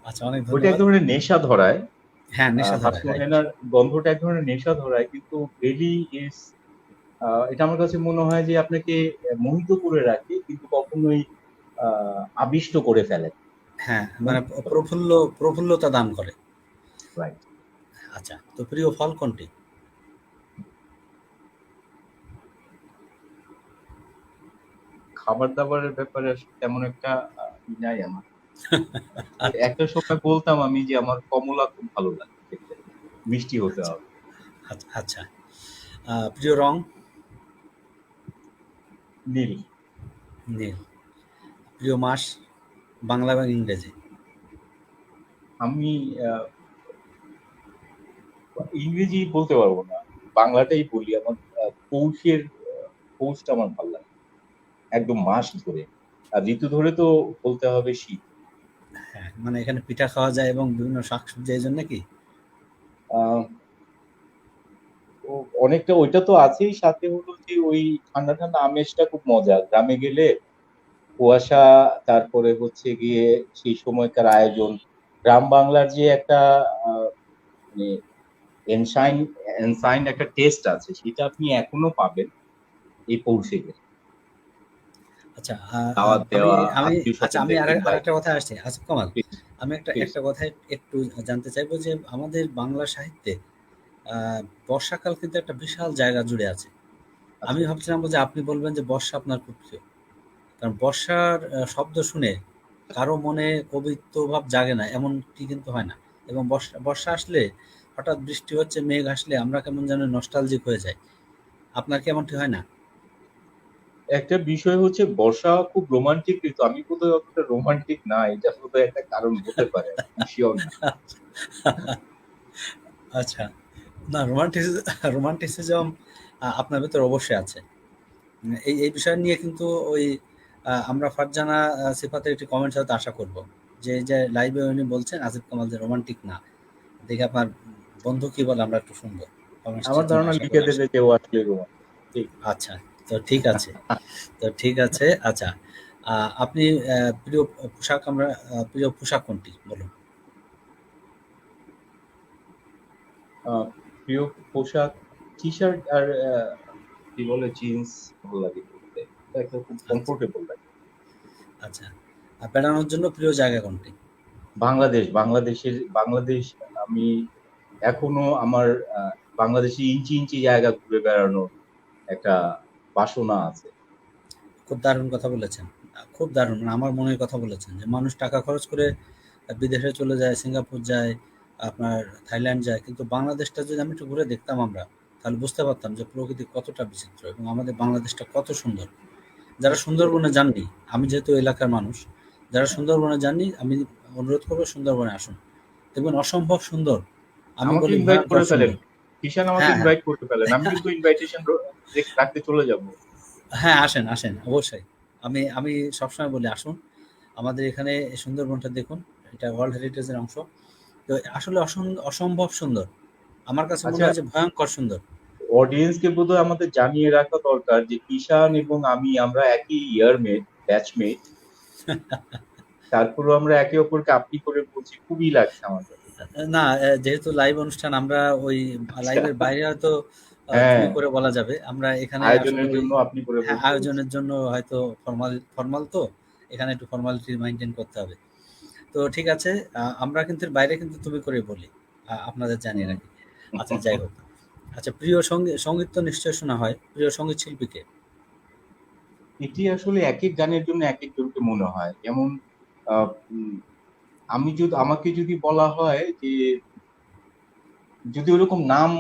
আচ্ছা, অনেক ওইটা এক ধন্যবাদ। ধরনের নেশা ধরায়। হ্যাঁ, নেশা ধরায়, রাইট। হাসনোহেনার গন্ধটা এক ধরনের নেশা ধরায়, কিন্তু বেলি ইজ, এটা আমার কাছে মনে হয় যে আপনাকে মোহিত করে রাখে, কিন্তু কখনোই আবিষ্ট করে ফেলে না। হ্যাঁ, মানে মোহিত করে। প্রফুল্লতা দান করে। রাইট। আচ্ছা, তো প্রিয় ফল কোনটি? খাবার দাবারের ব্যাপারে আসলে তেমন একটা নাই আমার। একটা সময় বলতাম আমি যে আমার কমলা খুব ভালো লাগে খেতে, মিষ্টি হতে আচ্ছা, হবে। আচ্ছা, আচ্ছা। প্রিয় রং? নীল। নীল। প্রিয় মাস, বাংলা এবং ইংরেজি? আমি আহ, ইংরেজি বলতে পারবো না, বাংলাটাই বলি। আমার পৌষটা আমার ভালো লাগে, একদম মাস ধরে। আর ঋতু ধরে তো বলতে হবে শীত। হ্যাঁ, মানে এখানে পিঠা খাওয়া যায় এবং বিভিন্ন শাকসবজি, এই জন্য কি? আহ অনেকটা ওইটা তো আছেই, সাথে হলো যে ওই ঠান্ডা ঠান্ডা আমেজটা খুব মজা গ্রামে গেলে। কুয়াশা, তারপরে হচ্ছে গিয়ে সেই সময়কার আয়োজন, গ্রাম বাংলার যে একটা মানে এনসাইন এনসাইন একটা টেস্ট আছে, সেটা আপনি এখনো পাবেন এই পৌষে গেলে। আচ্ছা, দাওয়াত আমি দেওয়া, আমি আত্মীয় আচ্ছা, আমি স্বজনদেরকে ইনভাইট। আরেকটা কথায় আসছি। আসিফ কামাল, প্লিজ, আমি একটা প্লিজ। একটা কথায় একটু জানতে চাইবো যে আমাদের বাংলা সাহিত্যে বর্ষাকাল কিন্তু একটা বিশাল জায়গা জুড়ে আছে। আমি আচ্ছা। ভাবছিলাম যে আপনি বলবেন যে বর্ষা আপনার খুব প্রিয়। কারণ বর্ষার শব্দ শুনে কারো মনে কবিত্বভাব জাগে না, এমনটি কিন্তু হয় না। এবং বর্ষা বর্ষা আসলে, হঠাৎ বৃষ্টি হচ্ছে, মেঘ আসলে আমরা কেমন যেন নস্টালজিক হয়ে যাই। আপনার কি এমনটি হয় না? একটা বিষয় হচ্ছে বর্ষা খুব রোমান্টিক ঋতু, আমি বোধহয় অতটা রোমান্টিক না, এটা বোধহয় একটা কারণ হতে পারে, আমি শিওর না। আচ্ছা। না, রোমান্টিসিজম আপনার ভেতর অবশ্যই আছে। এই বিষয় নিয়ে কিন্তু ওই আমরা ফারজানা সিফাতের একটি কমেন্টস হয়তো আশা করব। যে এই যে লাইভে উনি বলছেন আসিফ কামাল যে রোমান্টিক না। দেখি আপনার বন্ধু কি বলে, আমরা একটু শুনবো। কমেন্টস আমার জন্য ধারণা আশা লিখে করে আসি। দেবে যে ও আসলে রোমান্টিক। ঠিক। আচ্ছা, তো ঠিক আছে। তো ঠিক আছে। আচ্ছা, আপনি প্রিয় প্রিয় পোশাক কোনটি? বলুন। আহ, প্রিয় পোশাক টি শার্ট আর কি বলে জিন্স ভালো লাগে পরতে। এটা একটা খুব আচ্ছা, কমফোর্টেবল লাগে। আচ্ছা। আর বেড়ানোর জন্য প্রিয় জায়গা কোনটি? বাংলাদেশ আমি এখনো আমার বাংলাদেশে ইঞ্চি ইঞ্চি জায়গা ঘুরে বেড়ানোর একটা বাসনা আছে। খুব দারুণ কথা বলেছেন। খুব দারুণ। মানে আমার মনের কথা বলেছেন যে মানুষ টাকা খরচ করে বিদেশে চলে যায়, সিঙ্গাপুর যায়, আপনার থাইল্যান্ড যায়। কিন্তু বাংলাদেশটা যদি আমি একটু ঘুরে দেখতাম আমরা, তাহলে বুঝতে পারতাম যে প্রকৃতি কতটা বিচিত্র এবং আমাদের বাংলাদেশটা কত সুন্দর। যারা নিশ্চয়ই। সুন্দরবনে যাননি, আমি যেহেতু এলাকার মানুষ, যারা সুন্দরবনে যাননি আমি অনুরোধ করব সুন্দরবনে আসুন। দেখবেন অসম্ভব সুন্দর। আমি আমাকে বলি ইনভাইট ভয়ংকর করে ফেলেন, সুন্দর। কিষান আমাকে হ্যাঁ, হ্যাঁ। ইনভাইট করতে ফেলেন, আমি কিন্তু ইনভাইটেশন রাখতে চলে যাব। হ্যাঁ, আসেন, আসেন অবশ্যই। আমি আমি সবসময় বলি আসুন। আমাদের এখানে এই সুন্দরবনটা দেখুন। এটা ওয়ার্ল্ড হেরিটেজ এর অংশ। তো আসলে অসম্ভব সুন্দর। আমার কাছে মনে আচ্ছা, হয় যে ভয়ংকর সুন্দর। অডিয়েন্সকে বোধহয় আমাদের জানিয়ে রাখা দরকার যে কিষান এবং আমরা একই ইয়ারমেট, ব্যাচমেট। তারপরেও আমরা একে অপরকে আপনি করে বলছি, খুবই লাগছে আমার কাছে। না, যেহেতু লাইভ অনুষ্ঠান আমরা ওই আচ্ছা, লাইভের বাইরে হয়তো হ্যাঁ, তুমি করে বলা যাবে। আমরা এখানে আসলে আয়োজনের ওই জন্য আপনি করে হ্যাঁ, বলতে হচ্ছে। আয়োজনের জন্য হয়তো ফরমাল তো এখানে একটু ফর্মালিটি মেইনটেইন করতে হবে। তো ঠিক আছে, আমরা কিন্তু এর বাইরে কিন্তু তুমি করেই বলি। আপনাদের জানিয়ে হুম। রাখি। আচ্ছা যাই হোক। আচ্ছা প্রিয় সঙ্গীত তো নিশ্চয়ই শোনা হয়। প্রিয় সঙ্গীত শিল্পী কে? এটি আসলে একেক গানের জন্য একেক জনকে মনে হয়। যেমন আহ, উম, আমাকে যদি বলা হয় যে, যদি ওরকম নাম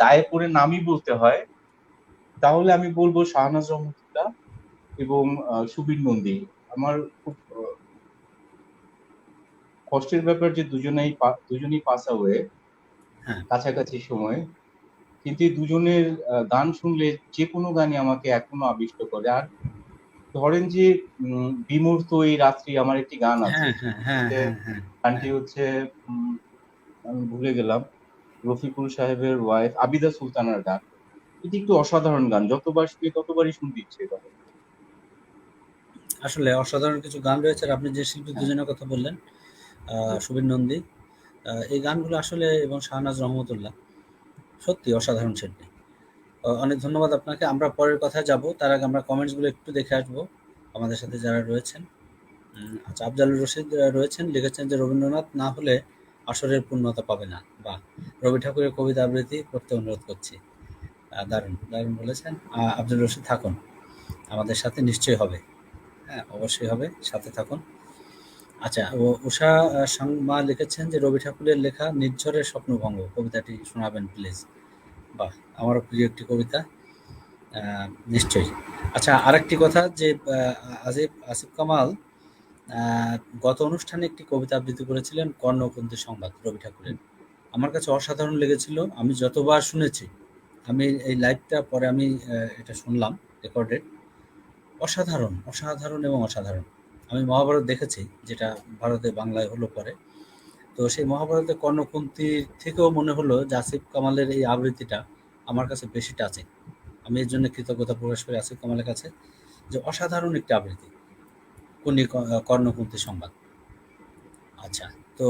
দায়ে পড়ে নামই বলতে হয়, তাহলে আমি বলবো শাহনাজ রহমাতুল্লাহ এবং সুবীর নন্দী। আমার খুব কষ্টের ব্যাপার যে দুজনেই পাস আওয়ে হ্যাঁ, কাছাকাছি সময়ে। কিন্তু এই দুজনের গান শুনলে যে কোনো গানই আমাকে এখনো আবিষ্ট করে। আর ধরেন যে বিমূর্ত এই রাত্রি আমার একটি গান আছে, হ্যাঁ, হ্যাঁ, হ্যাঁ, যে হ্যাঁ, হ্যাঁ, গানটি হ্যাঁ। হচ্ছে উম, আমি ভুলে গেলাম, রফিকুল সাহেবের ওয়াইফ আবিদা সুলতানার গান। এটি একটু অসাধারণ গান, যতবার শুনি ততবারই শুনতে ইচ্ছে করে। আসলে অসাধারণ কিছু গান রয়েছে। আর আপনি যে শিল্পী হ্যাঁ, দুজনের কথা বললেন, জি। সুবীর নন্দী, এই গানগুলো আসলে এবং শাহনাজ রহমতুল্লাহ সত্যি অসাধারণ শিল্পী। অনেক ধন্যবাদ আপনাকে। আমরা পরের কথায় যাব। তার আগে আমরা কমেন্টস গুলো একটু দেখে আসবো। আমাদের সাথে যারা রয়েছেন। আচ্ছা, আফজালুর রশিদ রয়েছেন, লিখেছেন যে রবীন্দ্রনাথ না হলে আসরের পূর্ণতা পাবে না। বা রবি ঠাকুরের কবিতা আবৃত্তি করতে অনুরোধ করছি। দারুণ, দারুণ বলেছেন। আফজালুর রশিদ থাকুন। আমাদের সাথে নিশ্চয়ই হবে। হ্যাঁ, অবশ্যই হবে। সাথে থাকুন। আচ্ছা, উষা সাংমা লিখেছেন যে রবি ঠাকুরের লেখা 'নির্ঝরের স্বপ্নভঙ্গ' কবিতাটি শোনাবেন প্লিজ। বাহ! আমারও প্রিয় একটি কবিতা। আ নিশ্চয়ই। আচ্ছা, আরেকটি কথা যে আসিফ কামাল আ গত অনুষ্ঠানে একটি কবিতা আবৃত্তি করেছিলেন 'কর্ণ-কুন্তি সংবাদ' রবি ঠাকুরের। আমার কাছে অসাধারণ লেগেছিল। আমি যতবার শুনেছি, আমি এই লাইভটা পরে আমি এটা শুনলাম রেকর্ডেড। অসাধারণ, অসাধারণ এবং অসাধারণ। আমি মহাভারত দেখেছি, যেটা ভারতে বাংলায় হলো পরে। তো সেই মহাভারতের কর্ণকুন্তির থেকেও মনে হলো যে আসিফ কামালের এই আবৃত্তিটা আমার কাছে বেশি টাচিং। আমি এর জন্য কৃতজ্ঞতা প্রকাশ করি আসিফ কামালের কাছে যে অসাধারণ একটি আবৃত্তি। কর্ণকুন্তি সংবাদ। আচ্ছা, তো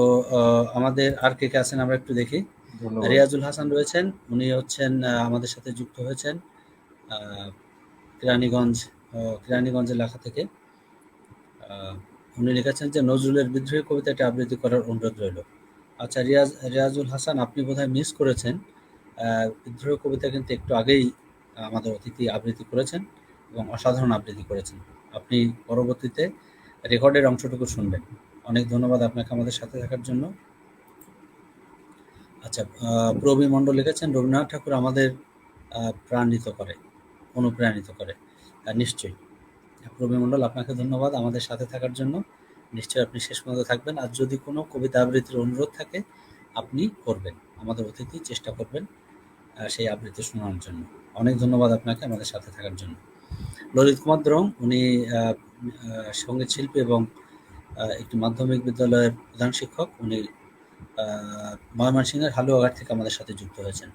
আমাদের আর কে আছেন আমরা একটু দেখি। ধন্যবাদ। রিয়াজুল হাসান রয়েছেন। উনি হচ্ছেন আমাদের সাথে যুক্ত হয়েছেন আ কেরানীগঞ্জ কেরানীগঞ্জ এলাকা থেকে। আ উনি লিখেছেন যে নজরুলের বিদ্রোহী কবিতাটি আবৃত্তি করার অনুরোধ রইল। আচ্ছা, রিয়াজুল হাসান, আপনি বোধহয় মিস করেছেন। বিদ্রোহী কবিতা কিন্তু একটু আগেই আমাদের অতিথি আবৃত্তি করেছেন এবং অসাধারণ আবৃত্তি করেছেন। আপনি পরবর্তীতে রেকর্ডের অংশটুকু শুনবেন। অনেক ধন্যবাদ আপনাকে আমাদের সাথে থাকার জন্য। আচ্ছা, প্রবীর মণ্ডল লিখেছেন রবীন্দ্রনাথ ঠাকুর আমাদের প্রাণিত করে, অনুপ্রাণিত করে। নিশ্চয়ই। প্রবীর মণ্ডল, আপনাকে ধন্যবাদ আমাদের সাথে থাকার জন্য। নিশ্চয়ই আপনি শেষ পর্যন্ত থাকবেন। আর যদি কোনো কবিতা আবৃত্তির অনুরোধ থাকে আপনি করবেন। আমাদের অতিথি চেষ্টা করবেন সেই আবৃত্তি শোনানোর জন্য। অনেক ধন্যবাদ আপনাকে আমাদের সাথে থাকার জন্য। ললিত কুমার দ্রং, উনি সঙ্গীত শিল্পী এবং একটি মাধ্যমিক বিদ্যালয়ের প্রধান শিক্ষক। উনি ময়মনসিংহের হালুয়াঘাট থেকে আমাদের সাথে যুক্ত হয়েছেন।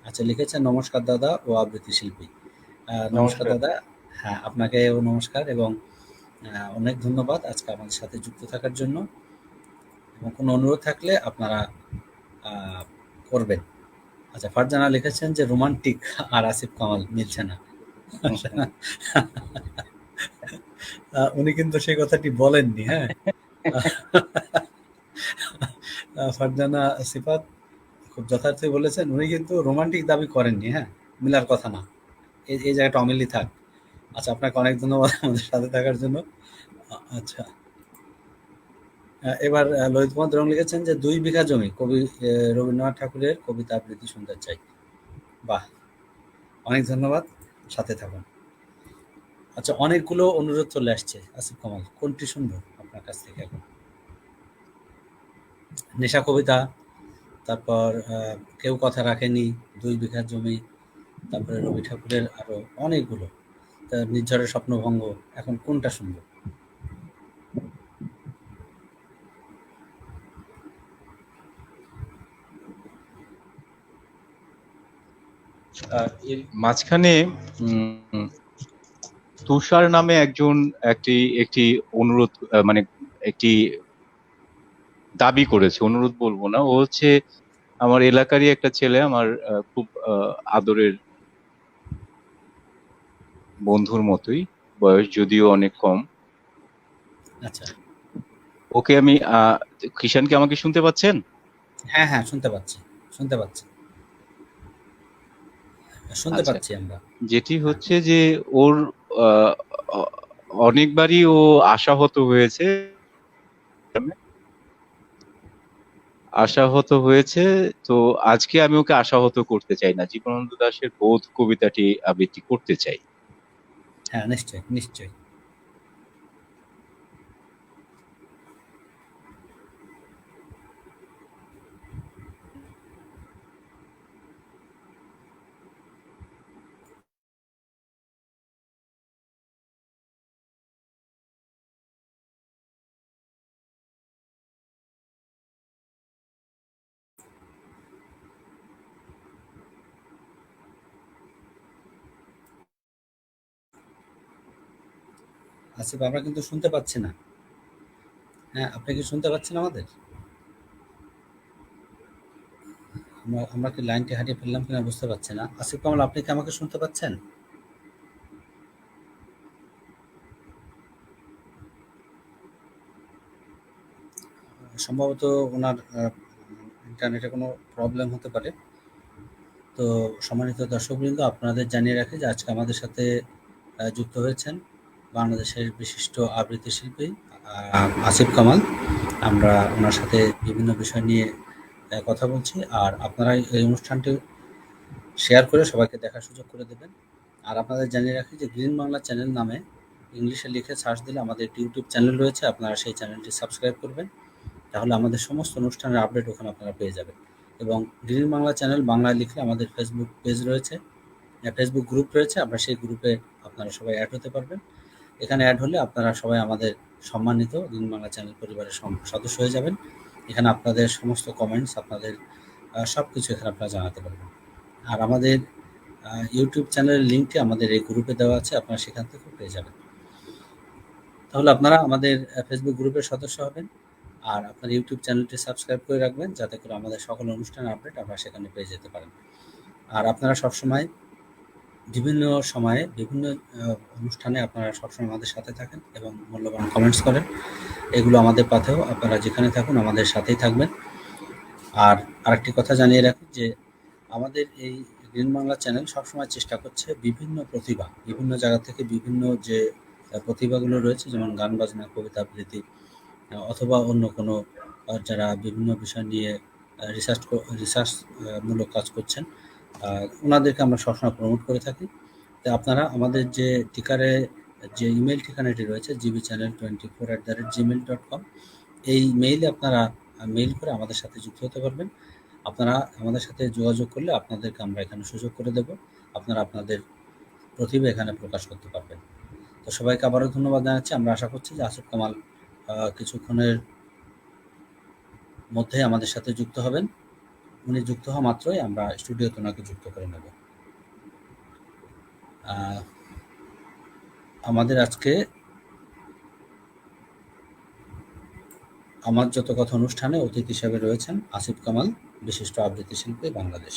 আচ্ছা, লিখেছেন নমস্কার দাদা ও আবৃত্তি শিল্পী। নমস্কার নমস্কার। দাদা। হ্যাঁ, আপনাকেও নমস্কার এবং অনেক ধন্যবাদ আজকে আমাদের সাথে যুক্ত থাকার জন্য এবং কোনো অনুরোধ থাকলে আপনারা করবেন। আচ্ছা, ফারজানা লিখেছেন যে রোমান্টিক আর আসিফ কামাল মিলছে না। উনি কিন্তু সেই কথাটি বলেননি, হ্যাঁ? ফারজানা সিফাত খুব যথার্থই বলেছেন। উনি কিন্তু রোমান্টিক দাবি করেননি, হ্যাঁ? মিলার কথা না। এই জায়গাটা অমিলই থাক। আচ্ছা, আপনাকে অনেক ধন্যবাদ আমাদের সাথে থাকার জন্য। আচ্ছা। এবার ললিত কুমার দরং লিখেছেন যে ২ বিঘা জমি কবি রবীন্দ্রনাথ ঠাকুরের কবিতা আবৃত্তি শুনতে চাই। বাহ! অনেক ধন্যবাদ। সাথে থাকুন। আচ্ছা, অনেকগুলো অনুরোধ চলে আসছে আসিফ কামাল। কোনটি শুনবো আপনার কাছ থেকে এখন? নেশা কবিতা, তারপর কেউ কথা রাখেনি, ২ বিঘা জমি, তারপরে রবি ঠাকুরের আরো অনেকগুলো। নির্ঝরের স্বপ্নভঙ্গ। এখন কোনটা শুনবো? এর মাঝখানে তুষার নামে একজন একটি একটি অনুরোধ মানে একটি দাবি করেছে, অনুরোধ বলবো না, ও হচ্ছে আমার এলাকারই একটা ছেলে, আমার খুব আদরের বন্ধুর মতোই, বয়স যদিও অনেক কম। আচ্ছা। ওকে আমি কিষান কি আমাকে শুনতে পাচ্ছেন? হ্যাঁ, হ্যাঁ, শুনতে পাচ্ছি, শুনতে পাচ্ছি। শুনতে আচ্ছা, পাচ্ছি আমরা। যেটি হ্যাঁ, হচ্ছে যে ওর আহ, অ- অনেকবারই ও আশাহত হয়েছে, আশাহত হয়েছে। তো আজকে আমি ওকে আশাহত করতে চাই না, জীবনানন্দ দাশের বোধ কবিতাটি আবৃত্তি করতে চাই। হ্যাঁ, নিশ্চয়ই, নিশ্চয়ই। আসিফ, আমরা কিন্তু শুনতে পাচ্ছি না। হ্যাঁ, আপনি কি শুনতে পাচ্ছেন আমাদের? আমরা কি লাইনটি হারিয়ে ফেললাম কিনা বুঝতে পারছি না। আসিফ কামাল, আপনি কি আমাকে শুনতে পাচ্ছেন? সম্ভবত উনার ইন্টারনেটে কোনো প্রবলেম হতে পারে। তো সম্মানিত দর্শকবৃন্দ, আপনাদের জানিয়ে রাখি যে আজকে আমাদের সাথে যুক্ত হয়েছেন বাংলাদেশের বিশিষ্ট আবৃত্তি শিল্পী আসিফ কামাল। আমরা ওনার সাথে বিভিন্ন বিষয় নিয়ে কথা বলছি। আর আপনারা এই অনুষ্ঠানটি শেয়ার করে সবাইকে দেখার সুযোগ করে দেবেন। আর আপনাদের জানিয়ে রাখি যে গ্রিন বাংলা চ্যানেল নামে ইংলিশে লিখে সার্চ দিলে আমাদের একটি ইউটিউব চ্যানেল রয়েছে। আপনারা সেই চ্যানেলটি সাবস্ক্রাইব করবেন। তাহলে আমাদের সমস্ত অনুষ্ঠানের আপডেট ওখানে আপনারা পেয়ে যাবেন। এবং গ্রিন বাংলা চ্যানেল বাংলায় লিখলে আমাদের ফেসবুক পেজ রয়েছে, ফেসবুক গ্রুপ রয়েছে। আমরা সেই গ্রুপে আপনারা সবাই অ্যাড হতে পারবেন। এখানে অ্যাড হলে আপনারা সবাই আমাদের সম্মানিত গ্রিন বাংলা চ্যানেল পরিবারের সদস্য হয়ে যাবেন। এখানে আপনাদের সমস্ত কমেন্টস, আপনাদের সব কিছু এখানে আপনারা জানাতে পারবেন। আর আমাদের ইউটিউব চ্যানেলের লিঙ্কটি আমাদের এই গ্রুপে দেওয়া আছে, আপনারা সেখান থেকেও পেয়ে যাবেন। তাহলে আপনারা আমাদের ফেসবুক গ্রুপের সদস্য হবেন। আর আপনার ইউটিউব চ্যানেলটি সাবস্ক্রাইব করে রাখবেন, যাতে করে আমাদের সকল অনুষ্ঠানের আপডেট আপনারা সেখানে পেয়ে যেতে পারেন। আর আপনারা সবসময় বিভিন্ন সময়ে বিভিন্ন অনুষ্ঠানে আপনারা সবসময় আমাদের সাথে থাকেন এবং মূল্যবান কমেন্টস করেন। এগুলো আমাদের পাথেও আপনারা যেখানে থাকুন আমাদের সাথেই থাকবেন। আর আরেকটি কথা জানিয়ে রাখি যে আমাদের এই গ্রিন বাংলা চ্যানেল সবসময় চেষ্টা করছে বিভিন্ন প্রতিভা, বিভিন্ন জায়গা থেকে বিভিন্ন যে প্রতিভাগুলো রয়েছে, যেমন গান বাজনা, কবিতা আবৃত্তি, অথবা অন্য কোনো যারা বিভিন্ন বিষয় নিয়ে রিসার্চ মূলক কাজ করছেন, ওনাদেরকে আমরা সবসময় প্রমোট করে থাকি। তো আপনারা আমাদের যে টিকারে যে ইমেল ঠিকানাটি রয়েছে gbchannel24@gmail.com, এই মেইলে আপনারা মেইল করে আমাদের সাথে যুক্ত হতে পারবেন। আপনারা আমাদের সাথে যোগাযোগ করলে আপনাদেরকে আমরা এখানে সুযোগ করে দেব। আপনারা আপনাদের প্রতিভা এখানে প্রকাশ করতে পারবেন। তো সবাইকে আবারও ধন্যবাদ জানাচ্ছি। আমরা আশা করছি যে আসিফ কামাল কিছুক্ষণের মধ্যেই আমাদের সাথে যুক্ত হবেন। উনি যুক্ত হওয়া মাত্রই আমরা স্টুডিওতে ওনাকে যুক্ত করে নেব। আহ, আমাদের আজকে আমার যত কথা অনুষ্ঠানে অতিথি হিসেবে রয়েছেন আসিফ কামাল, বিশিষ্ট আবৃত্তি শিল্পী, বাংলাদেশ।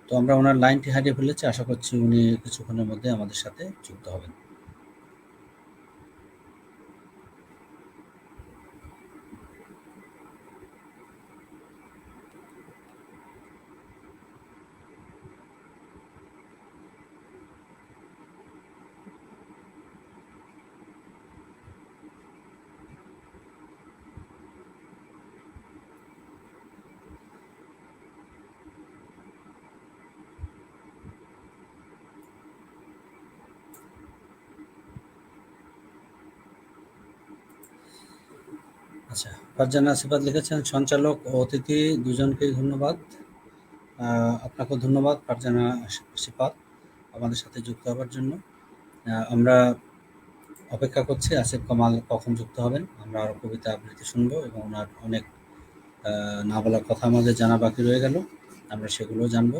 তো আমরা ওনার লাইনটি হারিয়ে ফেলেছি, আশা করছি উনি কিছুক্ষণের মধ্যে আমাদের সাথে যুক্ত হবেন। আচ্ছা, ফারজানা আসিফাত লিখেছেন, সঞ্চালক ও অতিথি দুজনকেই ধন্যবাদ। আপনাকেও ধন্যবাদ ফারজানা আসিফাত আমাদের সাথে যুক্ত হবার জন্য। আমরা অপেক্ষা করছি আসিফ কামাল কখন যুক্ত হবেন। আমরা আরও কবিতা আবৃত্তি শুনবো এবং ওনার অনেক না বলার কথা আমাদের জানা বাকি রয়ে গেল, আমরা সেগুলোও জানবো।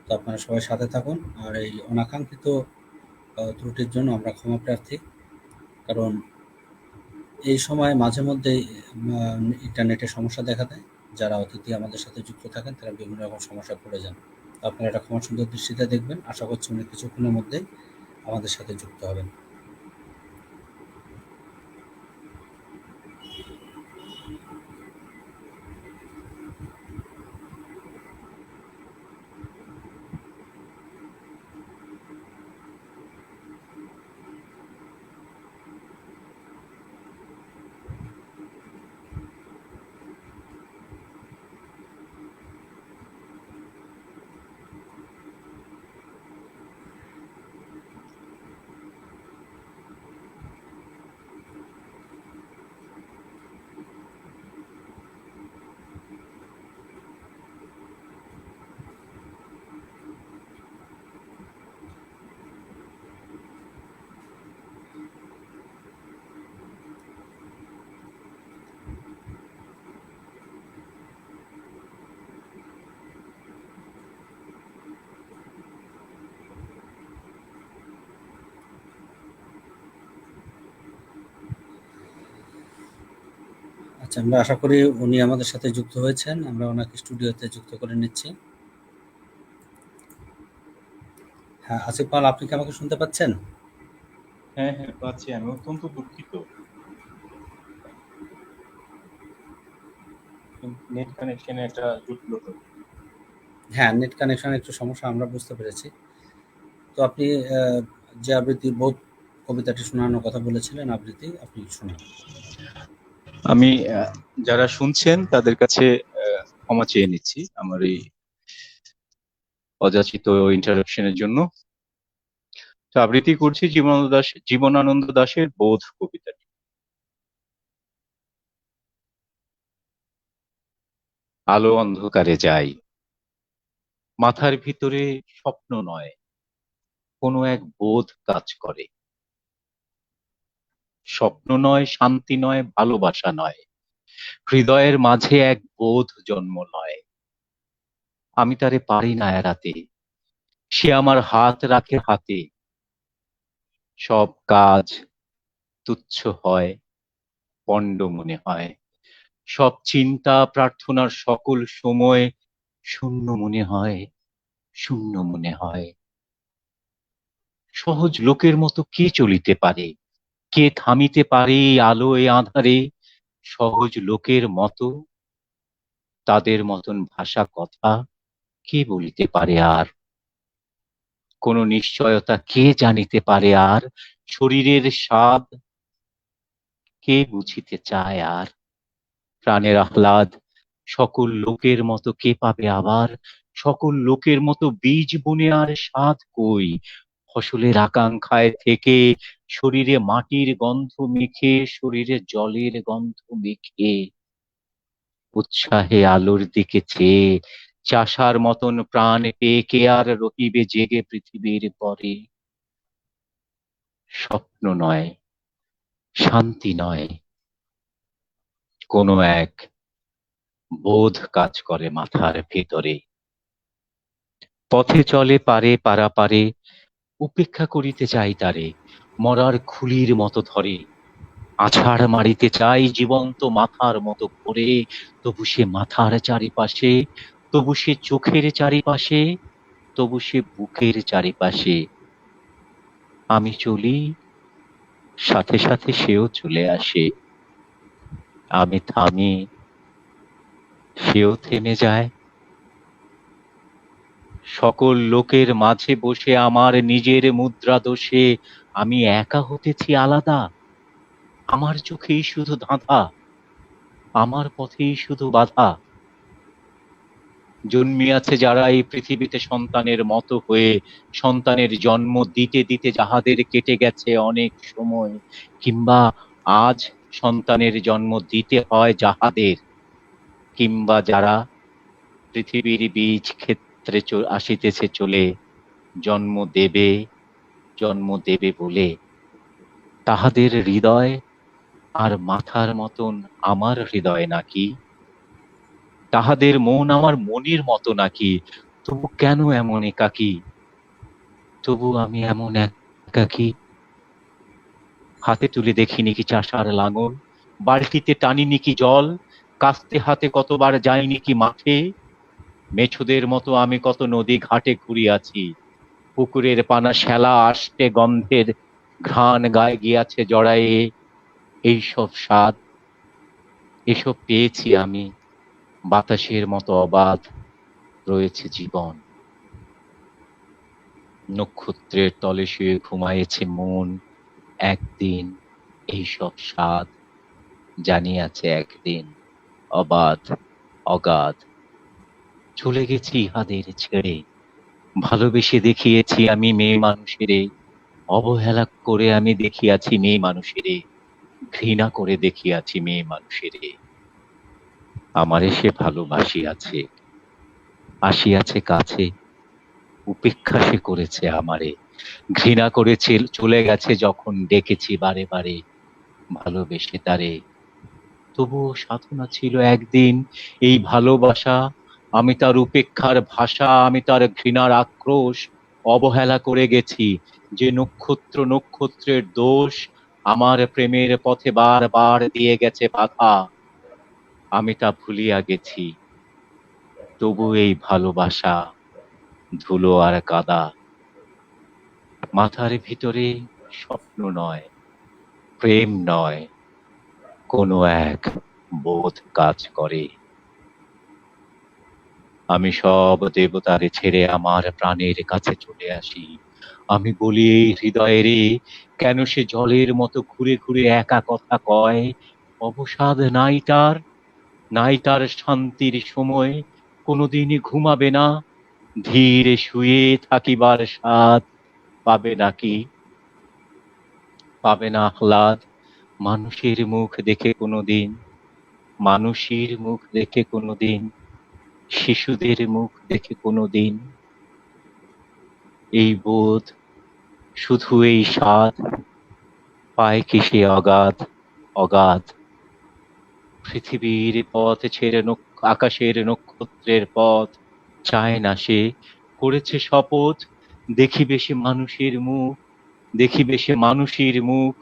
তো আপনারা সবাই সাথে থাকুন। আর এই অনাকাঙ্ক্ষিত ত্রুটির জন্য আমরা ক্ষমা প্রার্থী, কারণ এই সময় মাঝে মধ্যেই ইন্টারনেটের সমস্যা দেখা দেয়। যারা অতিথি আমাদের সাথে যুক্ত থাকেন তারা বিভিন্ন রকম সমস্যায় পড়ে যান। তো আপনারা এটা ক্ষমা সুন্দর দৃষ্টিতে দেখবেন। আশা করছি উনি কিছুক্ষণের মধ্যেই আমাদের সাথে যুক্ত হবেন। আচ্ছা, আমরা আশা করি উনি আমাদের সাথে যুক্ত হয়েছেন। আমরা ওনাকে স্টুডিওতে যুক্ত করে নিচ্ছি। হ্যাঁ, আসিফ পাল, আপনি কি আমাকে শুনতে পাচ্ছেন? হ্যাঁ হ্যাঁ পাচ্ছি। আমি অত্যন্ত দুঃখিত, নেট কানেকশনে একটা জটিলতা। হ্যাঁ, নেট কানেকশনের একটু সমস্যা আমরা বুঝতে পেরেছি। তো আপনি যে আবৃত্তি বোধ কবিতাটি শোনানোর কথা বলেছিলেন, আবৃত্তি আপনি শোনান। আমি যারা শুনছেন তাদের কাছে ক্ষমা চেয়ে নিচ্ছি আমার এই অযাচিত ইন্টারাপশনের জন্য। তো আবৃত্তি করছি জীবনানন্দ দাশের বোধ কবিতাটি। আলো অন্ধকারে যাই, মাথার ভিতরে স্বপ্ন নয়, কোনো এক বোধ কাজ করে। স্বপ্ন নয়, শান্তি নয়, ভালোবাসা নয়, হৃদয়ের মাঝে এক বোধ জন্ম নয়। আমি তারে পারি না এড়াতে, সে আমার হাত রাখে হাতে। সব কাজ তুচ্ছ হয়, পণ্ড মনে হয়। সব চিন্তা প্রার্থনার সকল সময় শূন্য মনে হয়, শূন্য মনে হয়। সহজ লোকের মতো কে চলিতে পারে, কে থামিতে পারে এই আলো এই আঁধারে? সহজ লোকের মতো, তাদের মতন ভাষা কথা কে বলিতে পারে আর? কোন নিশ্চয়তা কে জানিতে পারে আর? শরীরের স্বাদ কে বুঝিতে চায় আর? প্রাণের আহ্লাদ সকল লোকের মতো কে পাবে আবার? সকল লোকের মতো বীজ বুনে আর স্বাদ কই? ফসলের আকাঙ্ক্ষায় থেকে শরীরে মাটির গন্ধ মেখে, শরীরে জলের গন্ধ মেখে, উৎসাহে আলোর দিকে চেয়ে চাষার মতন প্রাণ পেয়ে কে আর রহিবে জেগে পৃথিবীর পরে? স্বপ্ন নয়, শান্তি নয়, কোনো এক বোধ কাজ করে মাথার ভেতরে। পথে চলে পারে পারাপারে, উপেক্ষা করিতে চাই তারে, মরার খুলির মতো ধরে। আছাড় মারিতে চাই জীবন্ত মাথার মতো করে, তবু সে মাথার চারিপাশে, তবু সে চোখের চারিপাশে তবু সে বুকের চারিপাশে। আমি চলি, সাথে সাথে সেও চলে আসে। আমি থামি, সেও থেমে যায়। সকল লোকের মাঝে বসে আমার নিজের মুদ্রা দোষে আমি একা হতেছি আলাদা। আমার চোখেই শুধু ধাঁধা, আমার পথেই শুধু বাধা। জন্মিয়াছে যারা এই পৃথিবীতে সন্তানের মতো হয়ে, সন্তানের জন্ম দিতে দিতে যাহাদের কেটে গেছে অনেক সময়, কিংবা আজ সন্তানের জন্ম দিতে হয় যাহাদের, কিংবা যারা পৃথিবীর বীজ ক্ষেত্রে আসিতেছে চলে, জন্ম দেবে, জন্ম দেবে বলে, তাহাদের হৃদয় আর মাথার মতন আমার হৃদয় নাকি? তাহাদের মন আমার মনের মতো নাকি? তবু কেন এমন একাকী? তবু আমি এমন একাকী। হাতে তুলে দেখিনি কি চাষার লাঙল, বালতিতে টানিনি কি জল, কাস্তে হাতে কতবার যাইনি কি মাঠে। মেছুদের মতো আমি কত নদী ঘাটে ঘুরিয়াছি, পুকুরের পানা শ্যালা আষ্টে গন্ধের ঘ্রাণ গায়ে গিয়াছে জড়ায়ে। এইসব স্বাদ, এসব পেয়েছি আমি, বাতাসের মতো অবাধ রয়েছে জীবন। নক্ষত্রের তলে শুয়ে ঘুমায়েছে মন, একদিন এইসব স্বাদ জানিয়াছে একদিন অবাধ অগাধ। চলে গেছি ইহাদের ছেড়ে, ভালোবেসে দেখিয়েছি আমি মেয়ে মানুষেরে, অবহেলা করে আমি দেখিয়াছি মেয়ে মানুষেরে, ঘৃণা করে দেখিয়াছি মেয়ে মানুষেরে। আমারে সে ভালোবাসিয়াছে, আসিয়াছে কাছে, উপেক্ষা সে করেছে আমারে, ঘৃণা করেছে চলে গেছে যখন ডেকেছি বারে বারে, ভালোবেসে তারে। তবুও সাধনা ছিল একদিন এই ভালোবাসা, আমি তার উপেক্ষার ভাষা, আমি তার ঘৃণার আক্রোশ অবহেলা করে গেছি। যে নক্ষত্র নক্ষত্রের দোষ আমার প্রেমের পথে বারবার দিয়ে গেছে বাধা, আমি তা ভুলিয়া গেছি। তবু এই ভালোবাসা ধুলো আর কাদা, মাথার ভিতরে স্বপ্ন নয়, প্রেম নয়, কোনো এক বোধ কাজ করে। আমি সব দেবতারে ছেড়ে আমার প্রাণের কাছে চলে আসি। আমি বলি এই হৃদয়েরে, কেন সে জলের মতো ঘুরে ঘুরে একা কথা কয়? অবসাদ নাই তার, নাই তার শান্তির সময়, কোনোদিনই ঘুমাবে না, ধীরে শুয়ে থাকিবার স্বাদ পাবে নাকি? পাবে না আহ্লাদ মানুষের মুখ দেখে কোনোদিন, মানুষের মুখ দেখে কোনোদিন, শিশুদের মুখ দেখে কোনোদিন? এই বোধ, শুধু এই স্বাদ পায় কি সে অগাধ অগাধ পৃথিবীর পথ ছেড়ে আকাশের নক্ষত্রের পথ চায় না সে, করেছে শপথ দেখিবে সে মানুষের মুখ, দেখিবে সে মানুষের মুখ,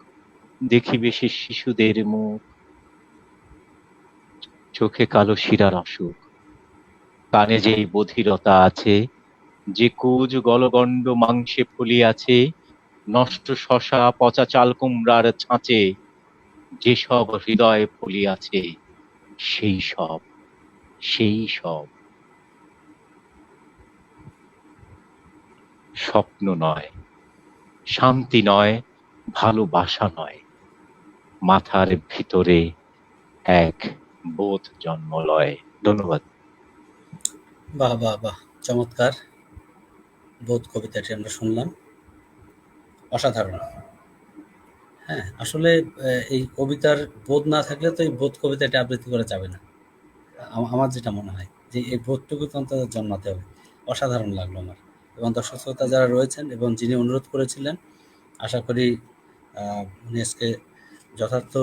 দেখিবে সে শিশুদের মুখ। চোখে কালো শিরার অসুখ, কানে যেই বধিরতা আছে, যে কুজ গলগণ্ড মাংসে ফলিয়াছে, নষ্ট শশা পচা চাল কুমড়ার ছাঁচে যেসব হৃদয় ফলিয়াছে, সেই সব, সেই সব স্বপ্ন নয়, শান্তি নয়, ভালোবাসা নয়, মাথার ভিতরে এক বোধ জন্ম লয়। ধন্যবাদ। বাহ বাহ বাহ, চমৎকার বোধ কবিতাটি আমরা শুনলাম, অসাধারণ। হ্যাঁ, আসলে এই কবিতার বোধ না থাকলে তো এই বোধ কবিতাটি আবৃত্তি করা যাবে না। আমার যেটা মনে হয় যে এই বোধটুকু তো অন্তত জন্মাতে হবে। অসাধারণ লাগলো আমার। এবং দর্শক শ্রোতা যারা রয়েছেন এবং যিনি অনুরোধ করেছিলেন, আশা করি উনি আজকে যথার্থ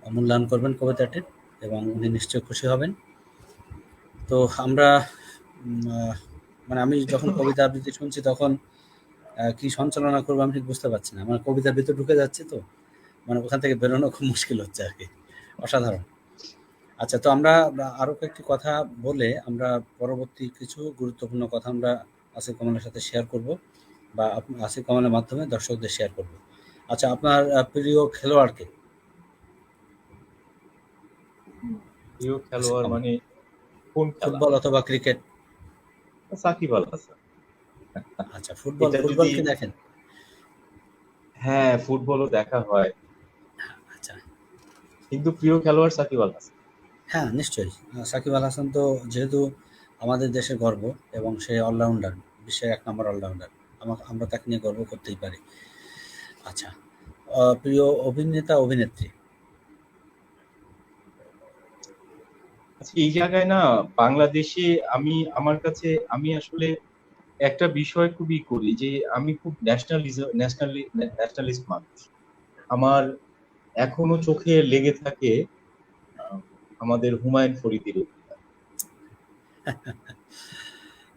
মূল্যায়ন করবেন কবিতাটির এবং উনি নিশ্চয়ই খুশি হবেন। তো আমরা মানে আমি যখন কবিতা আবৃত্তি শুনছি তখন কি সঞ্চালনা করবো আমি ঠিক বুঝতে পারছি না। মানে কবিতার ভিতর ঢুকে যাচ্ছি তো, মানে ওখান থেকে বেরোনো খুব মুশকিল হচ্ছে আর কি। অসাধারণ। আচ্ছা, তো আমরা আরো কয়েকটি কথা বলে আমরা পরবর্তী কিছু গুরুত্বপূর্ণ কথা আমরা আসিফ কামালের সাথে শেয়ার করব, বা আসিফ কামালের মাধ্যমে দর্শকদের শেয়ার করব। আচ্ছা, আপনার প্রিয় খেলোয়াড়কে প্রিয় আসিফ খেলোয়াড় কামাল, মানে কোন খেলা? ফুটবল অথবা ক্রিকেট? সাকিব আল হাসান। আচ্ছা, ফুটবল এটা ফুটবল যদি, কি দেখেন? হ্যাঁ ফুটবলও দেখা হয়, আচ্ছা, কিন্তু প্রিয় খেলোয়াড় সাকিব আল হাসান। হ্যাঁ নিশ্চয়ই। সাকিব আল হাসান তো যেহেতু আমাদের দেশের গর্ব, এবং সে অলরাউন্ডার, বিশ্বের এক নম্বর অলরাউন্ডার, আমরা তাকে নিয়ে গর্ব করতেই পারি। আচ্ছা, প্রিয় অভিনেতা অভিনেত্রী? আচ্ছা, এই জায়গায় না, বাংলাদেশে আমার কাছে আমি আসলে একটা বিষয় খুবই করি যে আমি খুব ন্যাশনালিস্ট মানুষ। আমার এখনো চোখে লেগে থাকে আহ, আমাদের হুমায়ুন ফরিদির অভিনয়।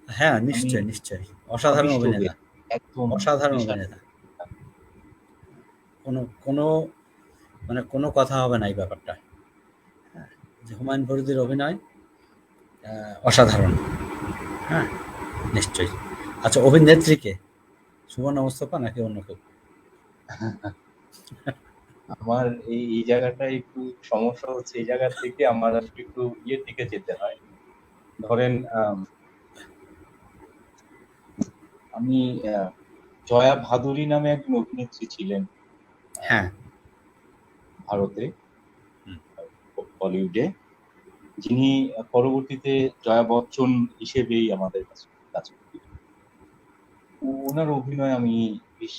হ্যাঁ আমি নিশ্চয়ই, নিশ্চয়ই। অসাধারণ আবিষ্ট অভিনেতা, হয়ে একদম অসাধারণ বিশাল। অভিনেতা। কোনো কোনো মানে কোনো কথা হবে না এই ব্যাপারটা। হ্যাঁ, যে হুমায়ুন ফরিদির অভিনয় অসাধারণ। হ্যাঁ, নিশ্চয়ই। আচ্ছা, অভিনেত্রীকে? সুবর্ণা মুস্তফা নাকি অন্য কেউ? আমার এই জায়গাটা একটু সমস্যা হচ্ছে, এই জায়গা থেকে আমার আসলে একটু ইয়ের দিকে যেতে হয়। ধরেন আমি আহ, জয়া ভাদুরী নামে একজন অভিনেত্রী ছিলেন আহ, হ্যাঁ। ভারতে, হুম। বলিউডে, যিনি পরবর্তীতে জয়া বচ্চন হিসেবেই আমাদের কাছে কাজ করেন। ওনার অভিনয় আমি বেশ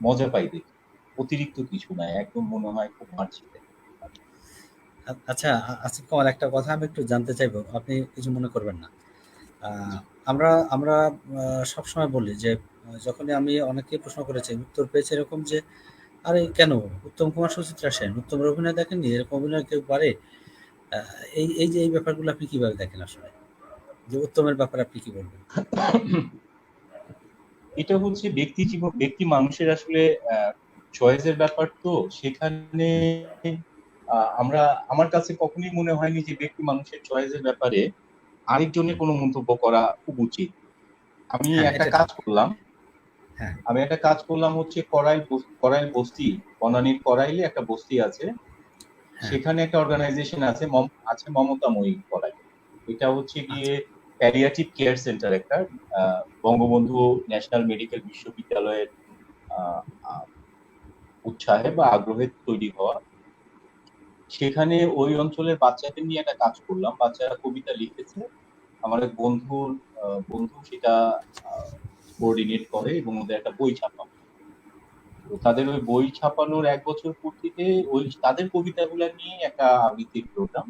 মজা পাই দেখি। অতিরিক্ত কিছু নাই, একদম মনে হয় খুব মার্জিত। আচ্ছা, আসিফ কামাল, একটা কথা আমি একটু জানতে চাইবো, আপনি কিছু মনে করবেন না। আহ, আমরা আমরা সবসময় বলি যে, যখনই আমি অনেককে প্রশ্ন করেছি, উত্তর পেয়েছি এরকম যে, আরে কেন, উত্তম কুমার সুচিত্রা সেন, উত্তমের অভিনয় দেখেননি? এরকম অভিনয় কেউ পারে? এই এই যে এই ব্যাপারগুলো আপনি কিভাবে দেখেন আসলে, যে উত্তমের ব্যাপারে আপনি কি বলবেন? এটা হচ্ছে ব্যক্তি মানুষের আসলে চয়েসের ব্যাপার, তো সেখানে হুম, আমরা, আমার কাছে কখনোই মনে হয়নি যে ব্যক্তি মানুষের চয়েসের ব্যাপারে আরেকজনের হুম। কোনো মন্তব্য করা খুব উচিত। আমি হ্যাঁ, একটা এটা কাজ ঠিক। করলাম, হ্যাঁ, হচ্ছে করাইল বস্তি, বনানীর করাইলে একটা বস্তি আছে, হ্যাঁ। সেখানে একটা অর্গানাইজেশন আছে, আছে মমতাময়ী করাইল। এটা হচ্ছে গিয়ে আচ্ছা, প্যালিয়েটিভ কেয়ার সেন্টার একটা, বঙ্গবন্ধু ন্যাশনাল মেডিকেল বিশ্ববিদ্যালয়ের আহ, আহ, উৎসাহে বা আগ্রহে তৈরি হওয়া। সেখানে ওই অঞ্চলের বাচ্চাদের নিয়ে একটা কাজ করলাম, বাচ্চারা কবিতা লিখেছে। আমার এক বন্ধু সেটা কোঅর্ডিনেট করে এবং ওদের একটা বই ছাপাবো। তো তাদের ওই বই ছাপানোর 1 বছর পূর্তিতে ওই তাদের কবিতাগুলো নিয়ে একটা আবৃত্তির প্রোগ্রাম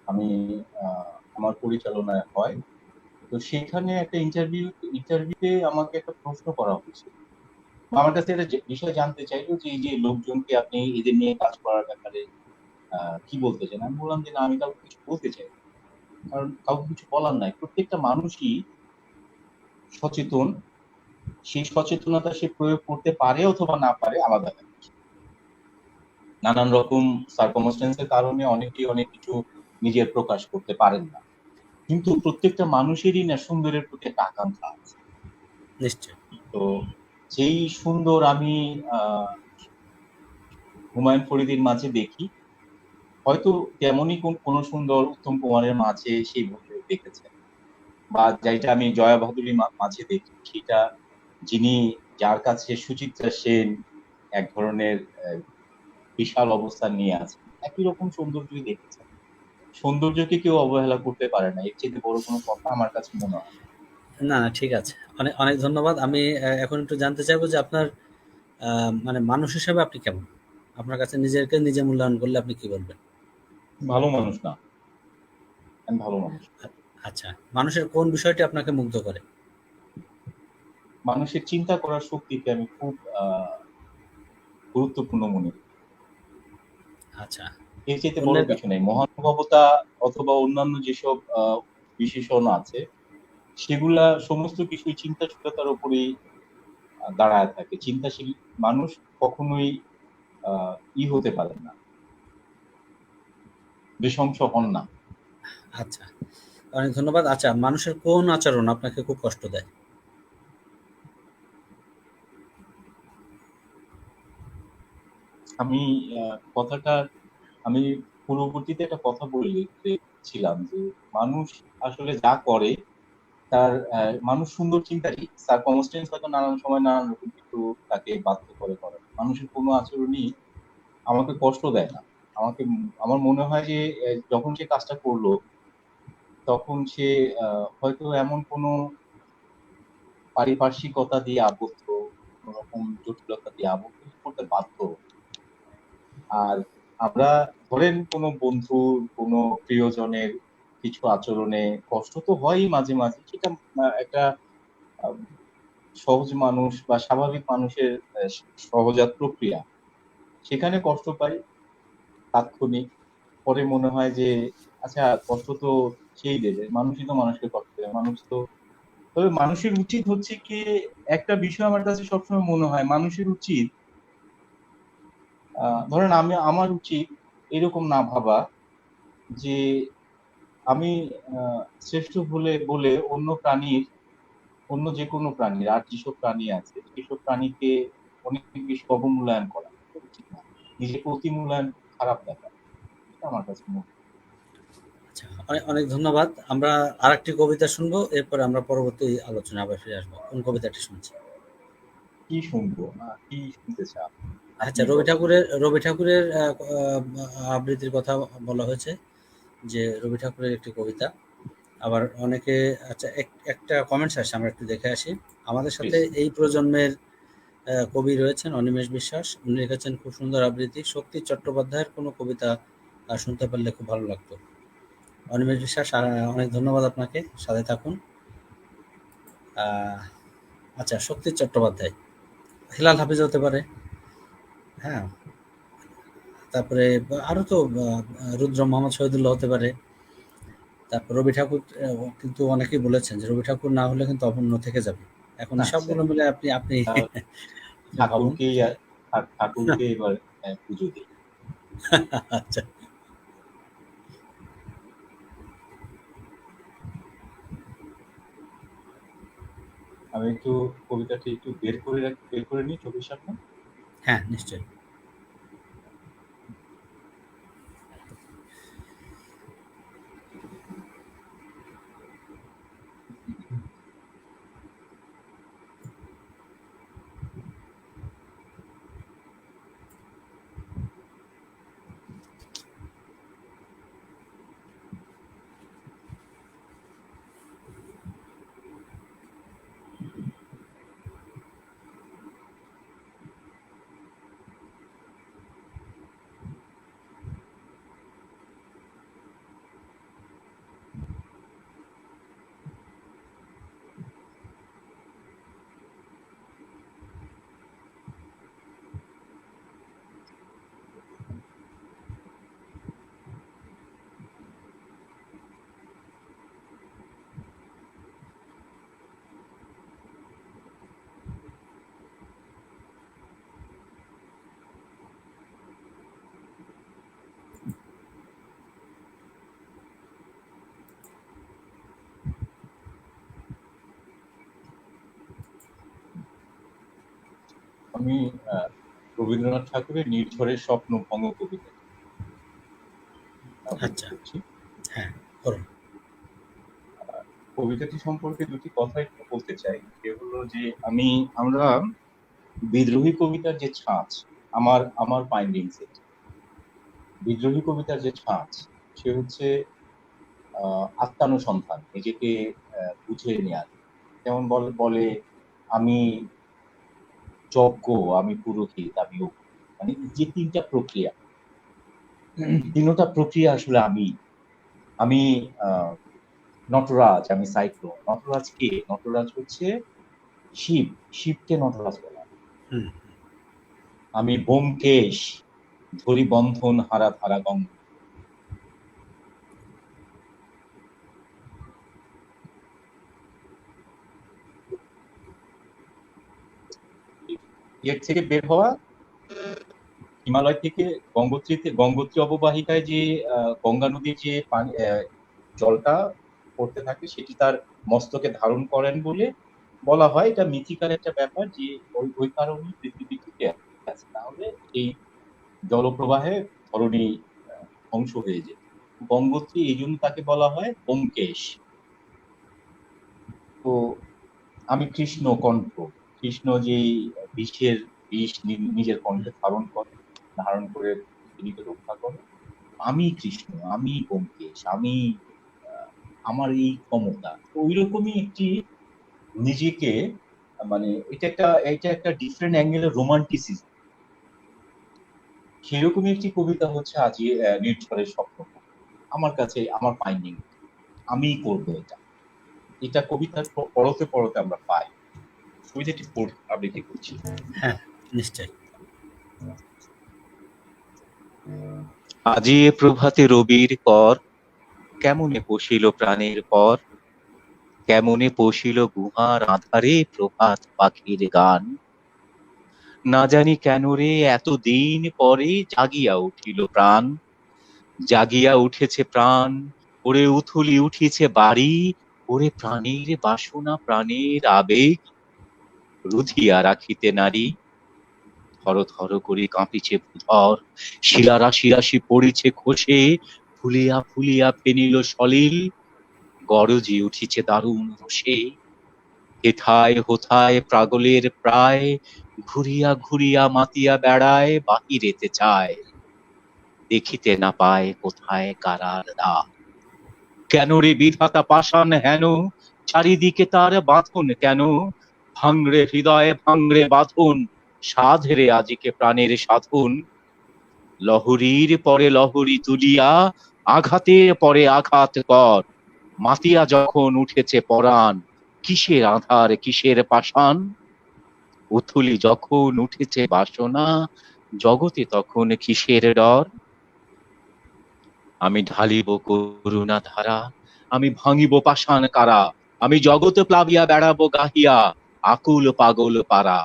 আমি আমার পরিচালনায় হয়। তো সেখানে একটা ইন্টারভিউতে আমাকে একটা প্রশ্ন করা হয়েছে। আমার কাছে একটা বিষয় জানতে চাইলো যে এই যে লোকজনকে আপনি এদের নিয়ে কাজ করার ব্যাপারে কি বলতে চান? আমি বললাম যে না, আমি কাউকে কিছু বলতে চাই না। কারণ কাউকে কিছু বলার নাই। প্রত্যেকটা মানুষই সচেতন। সেই সচেতনতা সে প্রয়োগ করতে পারে অথবা না পারে, আলাদা ব্যাপার। নানান রকম সার্কমস্টেন্সের কারণে অনেকেই অনেক কিছু নিজের প্রকাশ করতে পারেন না। কিন্তু প্রত্যেকটা মানুষেরই না সুন্দরের প্রতি একটা আকাঙ্ক্ষা আছে। নিশ্চয়ই। তো যেই সুন্দর আমি আহ হুমায়ুন ফরিদির মাঝে দেখি, হয়তো তেমনই কোনো সুন্দর উত্তম কুমারের মাঝে সেই ভঙ্গিও দেখেছেন, বা যেটা আমি জয়া ভাদুরীর মাঝে দেখি সেটা, যিনি, যার কাছে সুচিত্রা সেন এক ধরনের বিশাল অবস্থান নিয়ে আছেন, একই রকম সৌন্দর্যই দেখেছেন। সৌন্দর্যকে কেউ অবহেলা করতে পারে না, এর চেয়ে বড় কোনো কথা আমার কাছে মনে হয় না। না, না, ঠিক আছে। অনেক অনেক ধন্যবাদ। আমি এখন একটু জানতে চাইবো যে, আপনার মানে মানুষ হিসেবে আপনি কেমন? আপনার কাছে নিজেকে নিজে মূল্যায়ন করলে আপনি কি বলবেন? ভালো মানুষ না, আমি ভালো মানুষ। আ- আচ্ছা, মানুষের কোন বিষয়টি আপনাকে মুগ্ধ করে? মানুষের চিন্তা করার শক্তিকে আমি খুব গুরুত্বপূর্ণ মনে করি। আচ্ছা, এর চাইতে বড় অন্যের কিছু নেই। মহানুভবতা অথবা অন্যান্য যেসব বিশেষণ আছে, সেগুলা সমস্ত কিছুই চিন্তাশীলতার উপরেই দাঁড়ায় থাকে। চিন্তাশীল মানুষ কখনোই হতে পারে না, নৃশংস হন না। আচ্ছা, অনেক ধন্যবাদ। আচ্ছা, মানুষের কোন আচরণ আপনাকে খুব কষ্ট দেয়? আমি কথাটা আমি পূর্ববর্তীতে একটা কথা বলেছিলাম যে মানুষ আসলে যা করে তার মানুষ সুন্দর চিন্তারই, সার্কমস্টেন্স হয়তো নানান সময় নানান রকম কিছু তাকে বাধ্য করে। মানুষের কোনো আচরণই আমাকে কষ্ট দেয় না। আমার মনে হয় যে যখন সে কাজটা করলো তখন সে হয়তো এমন কোনো পারিপার্শ্বিকতা দিয়ে আবদ্ধ, কোনো রকম জটিলতা দিয়ে আবদ্ধ করতে বাধ্য। আর আমরা ধরেন কোনো বন্ধুর কোনো প্রিয়জনের কিছু আচরণে কষ্ট তো হয়ই মাঝে মাঝে, সেটা একটা আহ, সহজ মানুষ বা স্বাভাবিক মানুষের সহজাত প্রক্রিয়া। সেখানে কষ্ট পাই তাৎক্ষণিক, পরে মনে হয় যে আচ্ছা কষ্ট তো সেই দেবে, মানুষই তো মানুষকে কষ্ট দেবে, মানুষ তো। তবে মানুষের উচিত হচ্ছে কি, একটা বিষয় আমার কাছে সবসময় মনে হয় মানুষের উচিত ধরেন আমার উচিত এরকম না ভাবা যে আমি শ্রেষ্ঠ বলে বলে অন্য যে কোনো প্রাণীর, আর যেসব প্রাণী আছে সেসব প্রাণীকে অনেক বেশি অবমূল্যায়ন করা এটা উচিত না। নিজেকে অতি মূল্যায়ন খারাপ দেখা, এটা আমার কাছে মনে হয়। আচ্ছা, অনেক ধন্যবাদ। আমরা আরেকটি কবিতা শুনবো, এরপরে আমরা পরবর্তী আলোচনায় আবার ফিরে আসবো। কোন কবিতাটি শুনছি? কি শুনবো, কি শুনতে চান আচ্ছা, আপনি বলেন। রবি ঠাকুরের আবৃত্তির কথা বলা হয়েছে, যে রবি ঠাকুরের একটি কবিতা। আবার অনেকে, আচ্ছা, একটা কমেন্টস আসছে, আমরা একটু দেখে আসি। আমাদের সাথে প্লিজ। এই প্রজন্মের কবি রয়েছেন অনিমেষ বিশ্বাস। উনি লিখেছেন খুব সুন্দর আবৃত্তি। শক্তি চট্টোপাধ্যায়ের কোনো কবিতা শুনতে পারলে খুব ভালো লাগতো। অনিমেষ বিশ্বাস, অনেক ধন্যবাদ আপনাকে। সাথে থাকুন। আহ, আচ্ছা, শক্তি চট্টোপাধ্যায়, হিলাল হাফিজ হতে পারে। হ্যাঁ, তারপরে আরো তো রুদ্র মোহাম্মদ শহীদুল্লাহ হতে পারে। তারপর রবি ঠাকুর, কিন্তু অনেকেই বলেছেন যে রবি ঠাকুর না হলে কিন্তু অপূর্ণ থেকে যাবে। এখন আচ্ছা, সবগুলো মিলে আপনি আপনি তাহলে আপনি ভাবুন। ঠাকুরকে এবার পুজো দিই। আচ্ছা, আমি একটু কবিতাটি একটু বের করে নিই চোখের সামনে। হ্যাঁ, নিশ্চয়ই। আমি আহ, রবীন্দ্রনাথ ঠাকুরের নির্ঝরের স্বপ্ন ভঙ্গ কবিতা আবৃত্তি আচ্ছা, করছি। হ্যাঁ, করুন। কবিতাটি সম্পর্কে দুটি কথা একটু বলতে চাই। সে হলো যে আমরা বিদ্রোহী কবিতার যে ছাঁচ, আমার আমার ফাইন্ডিংস, বিদ্রোহী কবিতার যে ছাঁচ, সে হচ্ছে আত্মানুসন্ধান, নিজেকে বুঝে নেওয়া। যেমন বলে বলে আমি যজ্ঞ, আমি পুরোহিত, আমি অগ্নি। মানে যে তিনটা প্রক্রিয়া, তিনটা প্রক্রিয়া আসলে আমি আহ, নটরাজ, আমি সাইক্লোন। নটরাজ কে? নটরাজ হচ্ছে শিব, শিবকে নটরাজ বলা হয়। হুম। আমি ব্যোমকেশ, ধরি বন্ধন হারা ধারা গঙ্গ। এর থেকে বের হওয়া, হিমালয় থেকে গঙ্গোত্রী অববাহিকায় যে গঙ্গা নদীর যে পানি, জলটা করতে থাকে সেটি তার মস্তকে ধারণ করেন বলে বলা হয়। এটা মিথিক্যাল একটা ব্যাপার যে ওই কারণেই পৃথিবী টিকে আছে। নাহলে এই জলপ্রবাহে ধরণী ধ্বংস হয়ে যেত। গঙ্গোত্রী এইজন্য তাকে বলা হয় ব্যোমকেশ। তো আমি কৃষ্ণ কণ্ঠ, কৃষ্ণ যেই বিষ নিজের কণ্ঠে ধারণ করে পৃথিবীকে রক্ষা করে। আমি কৃষ্ণ, আমি ব্যোমকেশ, আমি আমার এই ক্ষমতা। তো ঐরকমই একটি নিজেকে মানে এটা একটা ডিফারেন্ট অ্যাঙ্গেলের রোমান্টিসিজম। সেরকমই একটি কবিতা হচ্ছে আজি নির্ঝরের স্বপ্ন। আমার কাছে আমার ফাইন্ডিং আমিই করবো এটা। এটা কবিতার পড়তে পড়তে আমরা পাই। কবিতাটি আবৃত্তি করছি। হ্যাঁ, নিশ্চয়ই। আজি এ প্রভাতে রবির কর, কেমনে পশিল প্রাণের পর, কেমনে পশিল গুহার আধারে প্রভাত পাখির গান। না জানি কেন রে এতদিন পরে জাগিয়া উঠিল প্রাণ, জাগিয়া উঠেছে প্রাণ, ওরে উথুলি উঠিছে বাড়ি, ওরে প্রাণের বাসনা প্রাণের আবেগ রুধিয়া রাখিতে নারী। থর থর করে কাঁপিছে ভূধর, শিরা রাশি রাশি পড়িছে খসে, ফুলিয়া ফুলিয়া ফেনিল সলিল, গরজি উঠিছে দারুণ রোষে। হেথায় হোথায় প্রাগলের প্রায়, ঘুরিয়া ঘুরিয়া মাতিয়া বেড়ায়, বাহিরেতে চায়, দেখিতে না পায় কোথায় কারার দ্বার। কেন রে বিধাতা পাষাণ হেন, চারিদিকে তার বাঁধন কেন, ভাঙড়ে হৃদয়ে ভাঙড়ে বাঁধন, সাধরে আজিকে প্রাণের সাধন। লহরীর পরে লহরী তুলিয়া, আঘাতের পরে আঘাত কর, মাতিয়া যখন উঠেছে পরাণ, কিসের আধার কিসের পাষাণ। উথুলি যখন উঠেছে বাসনা, জগতে তখন কিসের ডর। আমি ঢালিব করুণা ধারা, আমি ভাঙিব পাষাণ কারা, আমি জগতে প্লাবিয়া বেড়াবো গাহিয়া, আকুল পাগল পারা।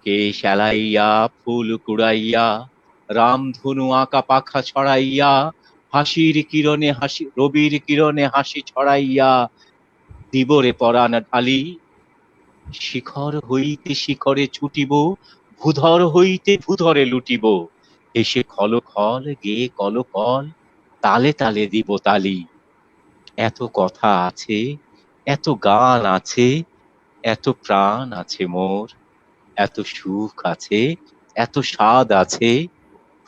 কে শালাইয়া ফুল কুড়াইয়া, রামধনু আঁকা পাখা ছড়াইয়া, হাসির কিরণে হাসি রবির কিরণে হাসি ছড়াইয়া, দিবরে পরাণ ঢালি। শিখর হইতে শিখরে ছুটিব, ভূধর হইতে ভূধরে লুটিব, এসে খল খল গে কল কল, তালে তালে দিব তালি। এত কথা আছে, এত গান আছে, এত প্রাণ আছে মোর, এত সুখ আছে, এত স্বাদ আছে,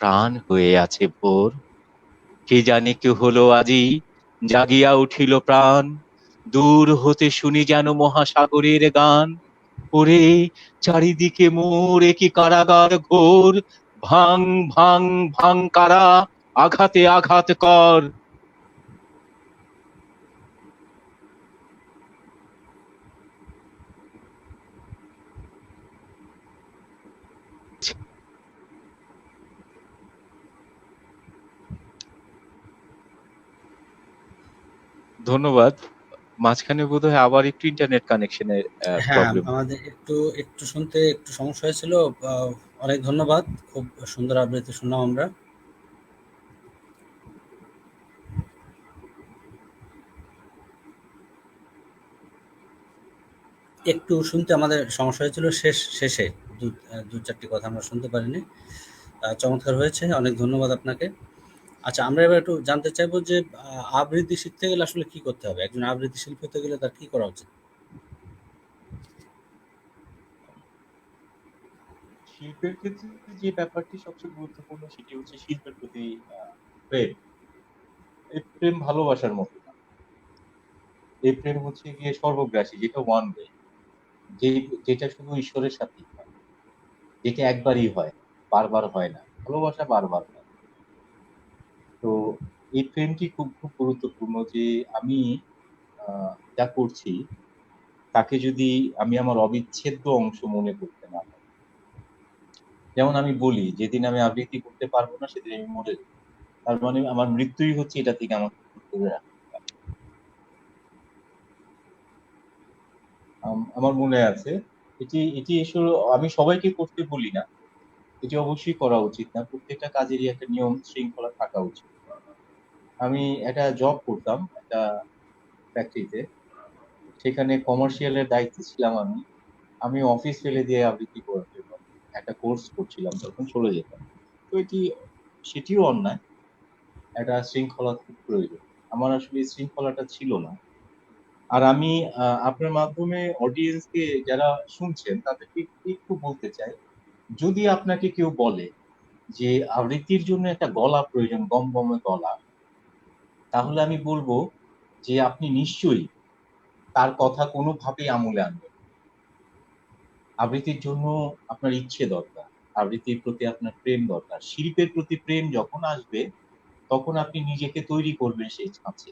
প্রাণ হয়ে আছে ভোর। কে জানে কে হলো আজি, জাগিয়া উঠিল প্রাণ, দূর হতে শুনি যেন মহাসাগরের গান। ওরে চারিদিকে মোর একি কারাগার ঘোর, ভাং ভাং ভাং কারা, আঘাতে আঘাত কর। ধন্যবাদ। মাঝখানে বোধহয় আবার একটু ইন্টারনেট কানেকশনের হ্যাঁ, প্রবলেম। আমাদের একটু শুনতে একটু সমস্যা হয়েছিল। অনেক ধন্যবাদ। খুব সুন্দর আবৃত্তি শুনলাম আমরা। একটু শুনতে আমাদের সমস্যা হয়েছিল শেষে দু চারটি কথা আমরা শুনতে পারিনি। চমৎকার হয়েছে, অনেক ধন্যবাদ আপনাকে। আচ্ছা, আমরা এবার একটু জানতে চাইবো যে আবৃত্তি শিখতে গেলে আসলে কি করতে হবে? একজন আবৃত্তি শিল্পী হতে গেলে তার কি করা উচিত? শিল্পের ক্ষেত্রে যে ব্যাপারটি সবচেয়ে গুরুত্বপূর্ণ সেটি হচ্ছে শিল্পের প্রতি প্রেম। এই প্রেম ভালোবাসার মতো না। এই প্রেম হচ্ছে গিয়ে সর্বগ্রাসী, যেটা ওয়ান ওয়ে, যেটা শুধু ঈশ্বরের সাথেই হয়, যেটা একবারই হয়, বারবার হয় না। ভালোবাসা বারবার হয়। তো এই প্রেমটি খুব খুব গুরুত্বপূর্ণ যে আমি যা করছি তাকে যদি আমি আমার অবিচ্ছেদ্য অংশ মনে করতে না পারি। যেমন আমি বলি, যেদিন আমি আবৃত্তি করতে পারবো না সেদিন আমি মরে যাবো। তার মানে আমার মৃত্যুই হচ্ছে এটা থেকে আমাকে দূরে রাখা। আমার মনে আছে, এটি এটি আসলে আমি সবাইকে করতে বলি না। এটি অবশ্যই করা উচিত না। প্রত্যেকটা কাজেরই একটা নিয়ম শৃঙ্খলা থাকা উচিত। আমি একটা জব করতাম, একটা ফ্যাক্টরিতে। সেখানে কমার্শিয়ালের দায়িত্বে ছিলাম আমি। আমি অফিস ফেলে দিয়ে আবৃত্তি করার জন্য একটা কোর্স করছিলাম, তখন চলে যেতাম। তো সেটিও অন্যায়। একটা শৃঙ্খলা খুব প্রয়োজন। আমার আসলে এই শৃঙ্খলাটা ছিল না। আর আমি আপনার মাধ্যমে অডিয়েন্সকে যারা শুনছেন তাদেরকে একটু বলতে চাই, যদি আপনাকে কেউ বলে যে আবৃত্তির জন্য একটা গলা প্রয়োজন, গমগমে গলা, তাহলে আমি বলবো যে আপনি নিশ্চয়ই তার কথা কোনোভাবেই আমলে আনবেন। আবৃত্তির জন্য আপনার ইচ্ছে দরকার। আবৃত্তির প্রতি আপনার প্রেম দরকার। শিল্পের প্রতি প্রেম যখন আসবে, তখন আপনি নিজেকে তৈরি করবেন সেই ছাঁচে।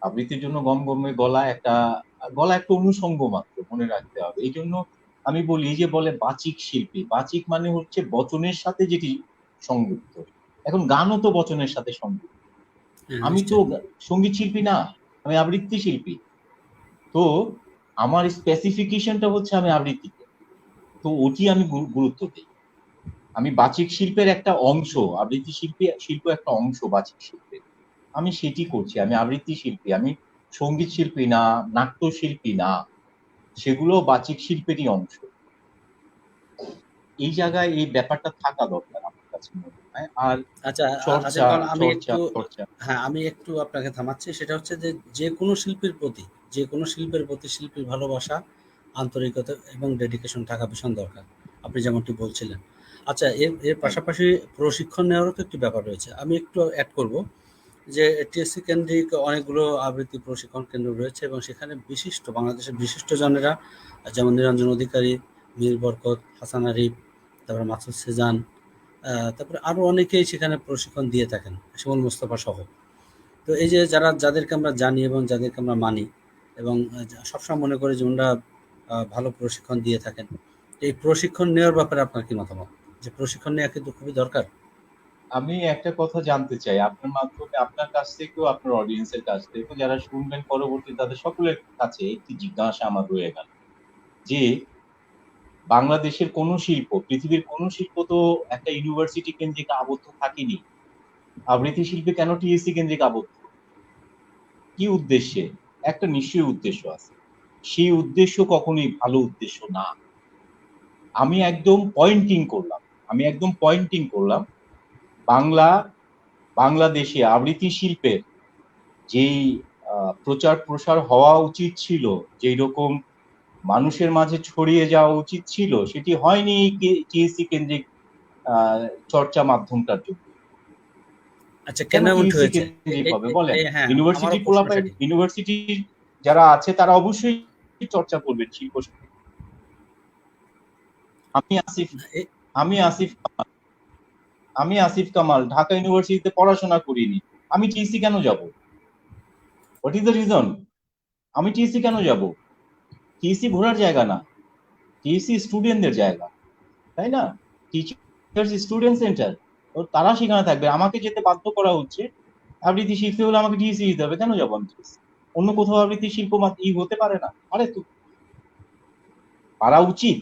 আবৃত্তির জন্য গমগমে গলা একটা অনুষঙ্গ মাত্র, মনে রাখতে হবে। এইজন্য আমি বলি, এই যে বলে বাচিক শিল্পী, বাচিক মানে হচ্ছে বচনের সাথে যেটি সংযুক্ত। এখন গানও তো বচনের সাথে সংযুক্ত। হ্যাঁ, আমি তো নিশ্চয়ই। সঙ্গীত শিল্পী না, আমি আবৃত্তি শিল্পী। তো আমার স্পেসিফিকেশনটা হচ্ছে আমি আবৃত্তিতে, তো ওটি আমি গুরুত্ব দিই। আমি বাচিক শিল্পের একটা অংশ, আবৃত্তি শিল্প একটা অংশ বাচিক শিল্পের। আমি সেটি করছি, আমি আবৃত্তি শিল্পী, আমি সঙ্গীত শিল্পী না, নাট্য শিল্পী না, সেগুলো বাচিক শিল্পেরই অংশ। এই জায়গায় এই ব্যাপারটা থাকা দরকার আমার কাছে মনে হয়। আর আচ্ছা, চর্চা আজিম খান, চর্চা চর্চা হ্যাঁ, আমি একটু আপনাকে থামাচ্ছি। সেটা হচ্ছে যে, যেকোনো শিল্পীর প্রতি, যেকোনো শিল্পের প্রতি শিল্পীর ভালোবাসা, আন্তরিকতা এবং ডেডিকেশন থাকা ভীষণ দরকার। আপনি যেমনটি বলছিলেন। আচ্ছা, এর এর একদম। পাশাপাশি প্রশিক্ষণ নেওয়ারও তো একটি ব্যাপার রয়েছে। আমি একটু এড করব যে, টিএসসি কেন্দ্রিক অনেকগুলো আবৃত্তি প্রশিক্ষণ কেন্দ্র রয়েছে এবং সেখানে বাংলাদেশের বিশিষ্টজনেরা, যেমন নিরঞ্জন অধিকারী, মীর বরকত, হাসান আরিফ, তারপরে মাসুদ সেজান, তারপরে আরও অনেকেই সেখানে প্রশিক্ষণ দিয়ে থাকেন, শিমুল মুস্তফা সহ। তো এই যে যাদেরকে আমরা জানি এবং যাদেরকে আমরা মানি এবং সবসময় মনে করি যে ওনারা ভালো প্রশিক্ষণ দিয়ে থাকেন। তো এই প্রশিক্ষণ নেওয়ার ব্যাপারে আপনার কি মতামত? যে প্রশিক্ষণ নেওয়া কিন্তু খুবই দরকার। আমি একটা কথা জানতে চাই আপনার মাধ্যমে, আপনার কাছ থেকেও, আপনার অডিয়েন্সের কাছ থেকেও, যারা শুনবেন পরবর্তী, তাদের সকলের কাছে একটি জিজ্ঞাসা আমার রয়ে গেল যে বাংলাদেশের কোন শিল্প, পৃথিবীর কোন শিল্প তো একটা ইউনিভার্সিটি কেন্দ্রিক আবদ্ধ থাকেনি। আবৃত্তি শিল্পে কেন টিএসসি কেন্দ্রিক আবদ্ধ? কি উদ্দেশ্যে? একটা নিশ্চয়ই উদ্দেশ্য আছে। সেই উদ্দেশ্য কখনোই ভালো উদ্দেশ্য না। আমি একদম পয়েন্টিং করলাম বাংলা বাংলাদেশে আবৃত্তি শিল্পের যেই প্রচার প্রসার হওয়া উচিত ছিল, যেই রকম মানুষের মাঝে ছড়িয়ে যাওয়া উচিত ছিল, সেটি হয়নি এই টিএসসি কেন্দ্রিক চর্চা মাধ্যমটার জন্য। আচ্ছা, কেন কেন এমনটি টিএসসি হয়েছে? কেন্দ্রিক হবে বলেন? হ্যাঁ, আমারও প্রশ্ন সেটি। ইউনিভার্সিটির যারা আছে তারা অবশ্যই চর্চা করবেন শিল্প। আমি আসিফ এ- আমি আসিফ আমি আসিফ কামাল ঢাকা ইউনিভার্সিটিতে পড়াশোনা করিনি। আমি টিএসসি কেন যাব? What is the reason? আমি টিএসসি কেন যাব? টিএসসি ঘোরার জায়গা না, টিএসসি স্টুডেন্টদের জায়গা, তাই না? Teachers student centre. তারা সেখানে থাকবে, আমাকে যেতে বাধ্য করা হচ্ছে। আবৃত্তি শিখতে হলে আমাকে টিএসসি দিতে হবে, কেন যাবো আমি TSC? অন্য কোথাও আবৃত্তি শিল্প হতে পারে না? পারে তো, পারা উচিত।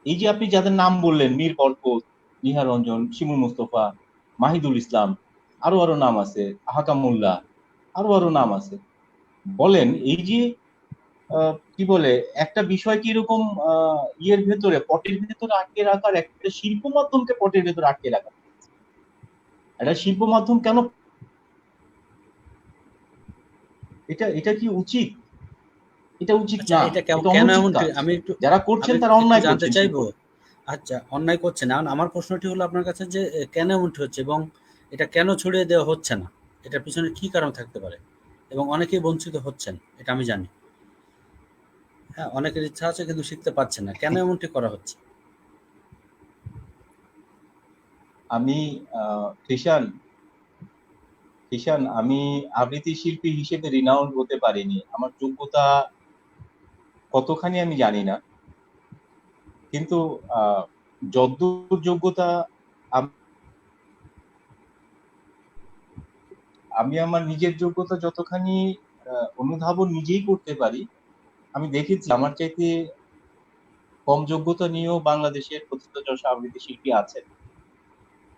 এই যে আপনি যাদের নাম বললেন, মীর বরকত, নিহার রঞ্জন, শিমুল মুস্তফা, মাহিদুল ইসলাম, আরো নাম আছে, হাকামুল্লাহ, আরো নাম আছে। বলেন, এই যে কি বলে, একটা বিষয় কি এরকম ইয়ের ভেতরে, পটের ভেতরে আটকে রাখার, একটা শিল্প মাধ্যমকে পটের ভেতরে আটকে রাখা, একটা শিল্প মাধ্যম কেন? এটা এটা কি উচিত? এটা উচিত আচ্ছা, না, এটা এটা কেন অনুচিত এমনটি কাজ। আমি একটু যারা আমি করছেন তারা একটু অন্যায় জানতে করছেন চাইবো। শিল্প। আচ্ছা, অন্যায় করছে না। এখন আমার প্রশ্নটি হলো আপনার কাছে যে, কেন এমনটি হচ্ছে এবং এটা কেন ছড়িয়ে দেওয়া হচ্ছে না? এটার পিছনে কি কারণ থাকতে পারে? এবং অনেকেই বঞ্চিত হচ্ছেন, এটা আমি জানি। হ্যাঁ, অনেকের ইচ্ছা আছে কিন্তু শিখতে পারছে না। কেন এমনটি করা হচ্ছে? আমি কৃষাণ কৃষাণ আমি আবৃত্তি শিল্পী হিসেবে রিনাউন্ড হতে পারিনি। আমার যোগ্যতা কতখানি আমি জানি না, কিন্তু যদ্দূর যোগ্যতা, আমি আমার নিজের যোগ্যতা যতখানি অনুধাবন নিজেই করতে পারি, আমি দেখেছি আমার চাইতে কম যোগ্যতা নিয়েও বাংলাদেশের প্রথিতযশা আবৃত্তি শিল্পী আছেন,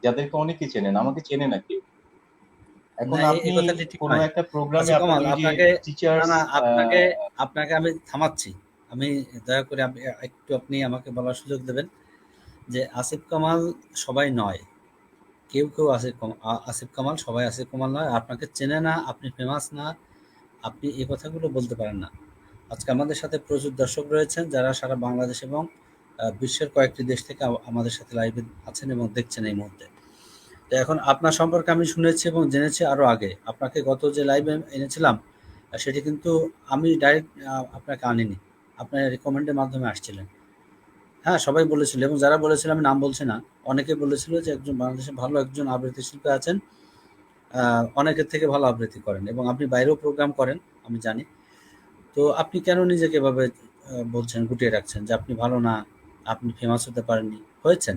যাদেরকে অনেকে চেনেন, আমাকে চেনে না কেউ। এখন না, এই আপনি কথাটি ঠিক কোনো নয়। একটা প্রোগ্রামে আচ্ছা আপনার কমাল, ওই যে আপনাকে না, টিচার্স না, আপনাকে আমি থামাচ্ছি। আমি দয়া করে আপনি আমাকে বলার সুযোগ দেবেন যে আসিফ কামাল সবাই নয়। কেউ আসিফ কামাল, সবাই আসিফ কামাল নয়। আপনাকে চেনে না, আপনি ফেমাস না, আপনি এই কথাগুলো বলতে পারেন না। আজকে আমাদের সাথে প্রচুর দর্শক রয়েছেন যারা সারা বাংলাদেশ এবং বিশ্বের কয়েকটি দেশ থেকে আমাদের সাথে লাইভে আছেন এবং দেখছেন এই মুহূর্তে। তো এখন আপনার সম্পর্কে আমি শুনেছি এবং জেনেছি আরও আগে। আপনাকে গত যে লাইভে এনেছিলাম সেটি কিন্তু আমি ডাইরেক্ট আপনাকে আনিনি। আপনার রেকমেন্ডের মাধ্যমে আসছিলেন। হ্যাঁ, সবাই বলেছিল এবং যারা বলেছিল আমি নাম বলছি না। অনেকে বলেছিল যে একজন বাংলাদেশে ভালো একজন আবৃত্তি শিল্পী আছেন। অনেকের থেকে ভালো আবৃত্তি করেন এবং আপনি বাইরেও প্রোগ্রাম করেন, আমি জানি। তো আপনি কেন নিজেকে এভাবে বলছেন, গুটিয়ে রাখছেন যে আপনি ভালো না, আপনি ফেমাস হতে পারেননি? হয়েছেন।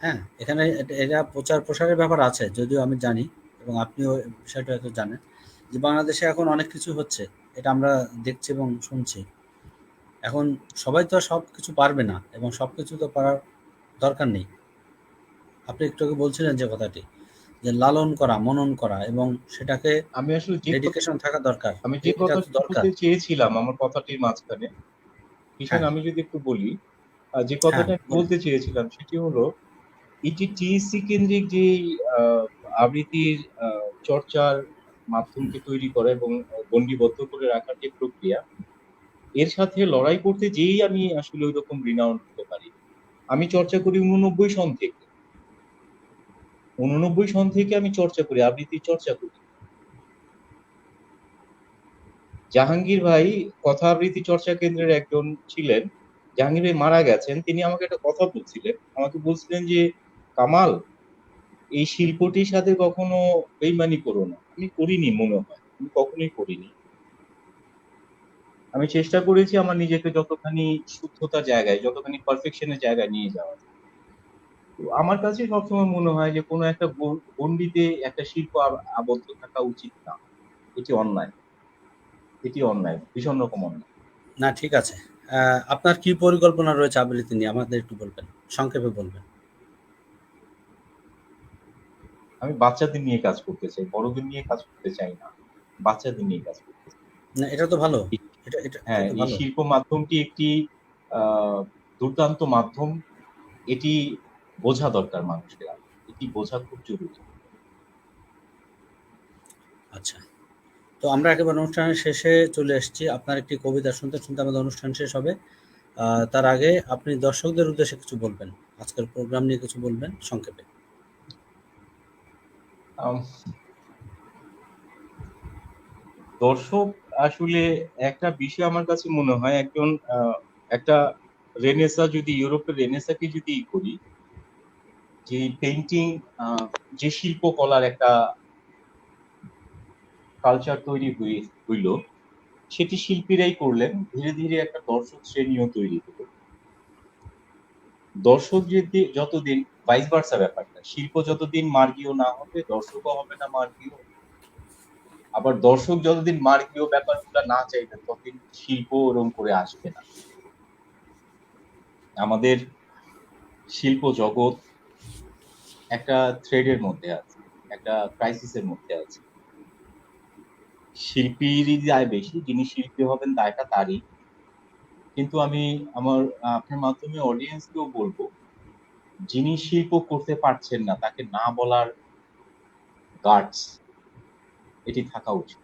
হ্যাঁ, এখানে এটা প্রচার প্রসারের ব্যাপার আছে, যদিও আমি জানি এবং আপনিও বিষয়টা হয়তো জানেন যে বাংলাদেশে এখন অনেক কিছু হচ্ছে। এটা আমরা দেখছি এবং শুনছি। এখন সবাই তো আর সব কিছু পারবে না এবং সব কিছু তো পারার দরকার নেই। আপনি একটু আগে বলছিলেন যে কথাটি, যে লালন করা, মনন করা এবং সেটাকে আমি আসলে ডেডিকেশন থাকা দরকার। আমি যে এটা তো কথাটি দরকার। বলতে চেয়েছিলাম আমার কথাটির মাঝখানে, কিষান, হ্যাঁ, আমি যদি একটু বলি, যে হ্যাঁ, কথাটা আমি বলুন। বলতে চেয়েছিলাম সেটি হলো এই যে টিএসসি কেন্দ্রিক যে আহ, আবৃত্তির চর্চার মাধ্যমকে তৈরি করা এবং গণ্ডিবদ্ধ করে রাখার যে প্রক্রিয়া, এর সাথে লড়াই করতে যেই আমি আসলে ওই রকম রিনাউন্ড হতে পারি। আমি চর্চা করি 89 সন থেকে। 89 সন থেকে আমি চর্চা করি, আবৃত্তির চর্চা করি। জাহাঙ্গীর ভাই কথা আবৃত্তি চর্চা কেন্দ্রের একজন ছিলেন। জাহাঙ্গীর ভাই মারা গেছেন, তিনি আমাকে একটা কথা বলছিলেন। আমাকে বলছিলেন যে, কামাল, এই শিল্পটির সাথে কখনো বেইমানি করো না। আমি করিনি মনে হয়, আমি কখনোই করিনি। আমি চেষ্টা করেছি আমার নিজেকে যতখানি শুদ্ধতার জায়গায়, যতখানি পারফেকশনের জায়গায় নিয়ে যাওয়া যায়। তো আমার কাছে সবসময় মনে হয় যে কোনো একটা গণ্ডিতে একটা শিল্প আবদ্ধ থাকা উচিত না। এটি অন্যায়, এটি অন্যায়, ভীষণ রকম অন্যায়। না, ঠিক আছে। আপনার কি পরিকল্পনা রয়েছে আবৃত্তি নিয়ে আমাদের একটু বলবেন, সংক্ষেপে বলবেন। আমি বাচ্চাদের নিয়ে কাজ করতে চাই, বড়দের নিয়ে কাজ করতে চাই না। বাচ্চাদের নিয়ে কাজ করতে চাই। না, এটা তো ভালো। এই- এটা হ্যাঁ, তো এই ভালো। শিল্প মাধ্যমটি একটি আহ দুর্দান্ত মাধ্যম। এটি বোঝা দরকার মানুষের, এটি বোঝা খুব জরুরি। আচ্ছা। তো আমরা একেবারে অনুষ্ঠানের শেষে চলে এসেছি। আপনার একটি কবিতা শুনতে, শুনতে আমাদের অনুষ্ঠান শেষ হবে। তার আগে আপনি দর্শকদের উদ্দেশ্যে কিছু বলবেন। আজকের প্রোগ্রাম নিয়ে কিছু বলবেন সংক্ষেপে। আম, দর্শক আসলে একটা বিষয় আমার কাছে মনে হয়, একজন একটা রেনেসা, যদি ইউরোপের রেনেসাকে যদি করি, যে পেইন্টিং, যে শিল্পকলার একটা কালচার তৈরি হইল, সেটি শিল্পীরাই করলেন। ধীরে ধীরে একটা দর্শক শ্রেণীও তৈরি হলো। দর্শক যদি যতদিন, ভাইস ভার্সা ব্যাপারটা, শিল্প যতদিন মার্গীয় না হবে, দর্শকও হবে না মার্গীয়। আবার দর্শক যতদিন মার্গীয় ব্যাপারগুলো না চাইবেন, ততদিন শিল্প ওরকম করে আসবে না। আমাদের শিল্প জগৎ একটা থ্রেডের মধ্যে আছে, একটা ক্রাইসিসের মধ্যে আছে। শিল্পীরই দায় বেশি, যিনি শিল্পী হবেন দায়টা তারই। কিন্তু আমি আমার আপনার মাধ্যমে অডিয়েন্সকেও বলবো, যিনি শিল্প করতে পারছেন না তাকে না বলার গার্ডস এটি থাকা উচিত।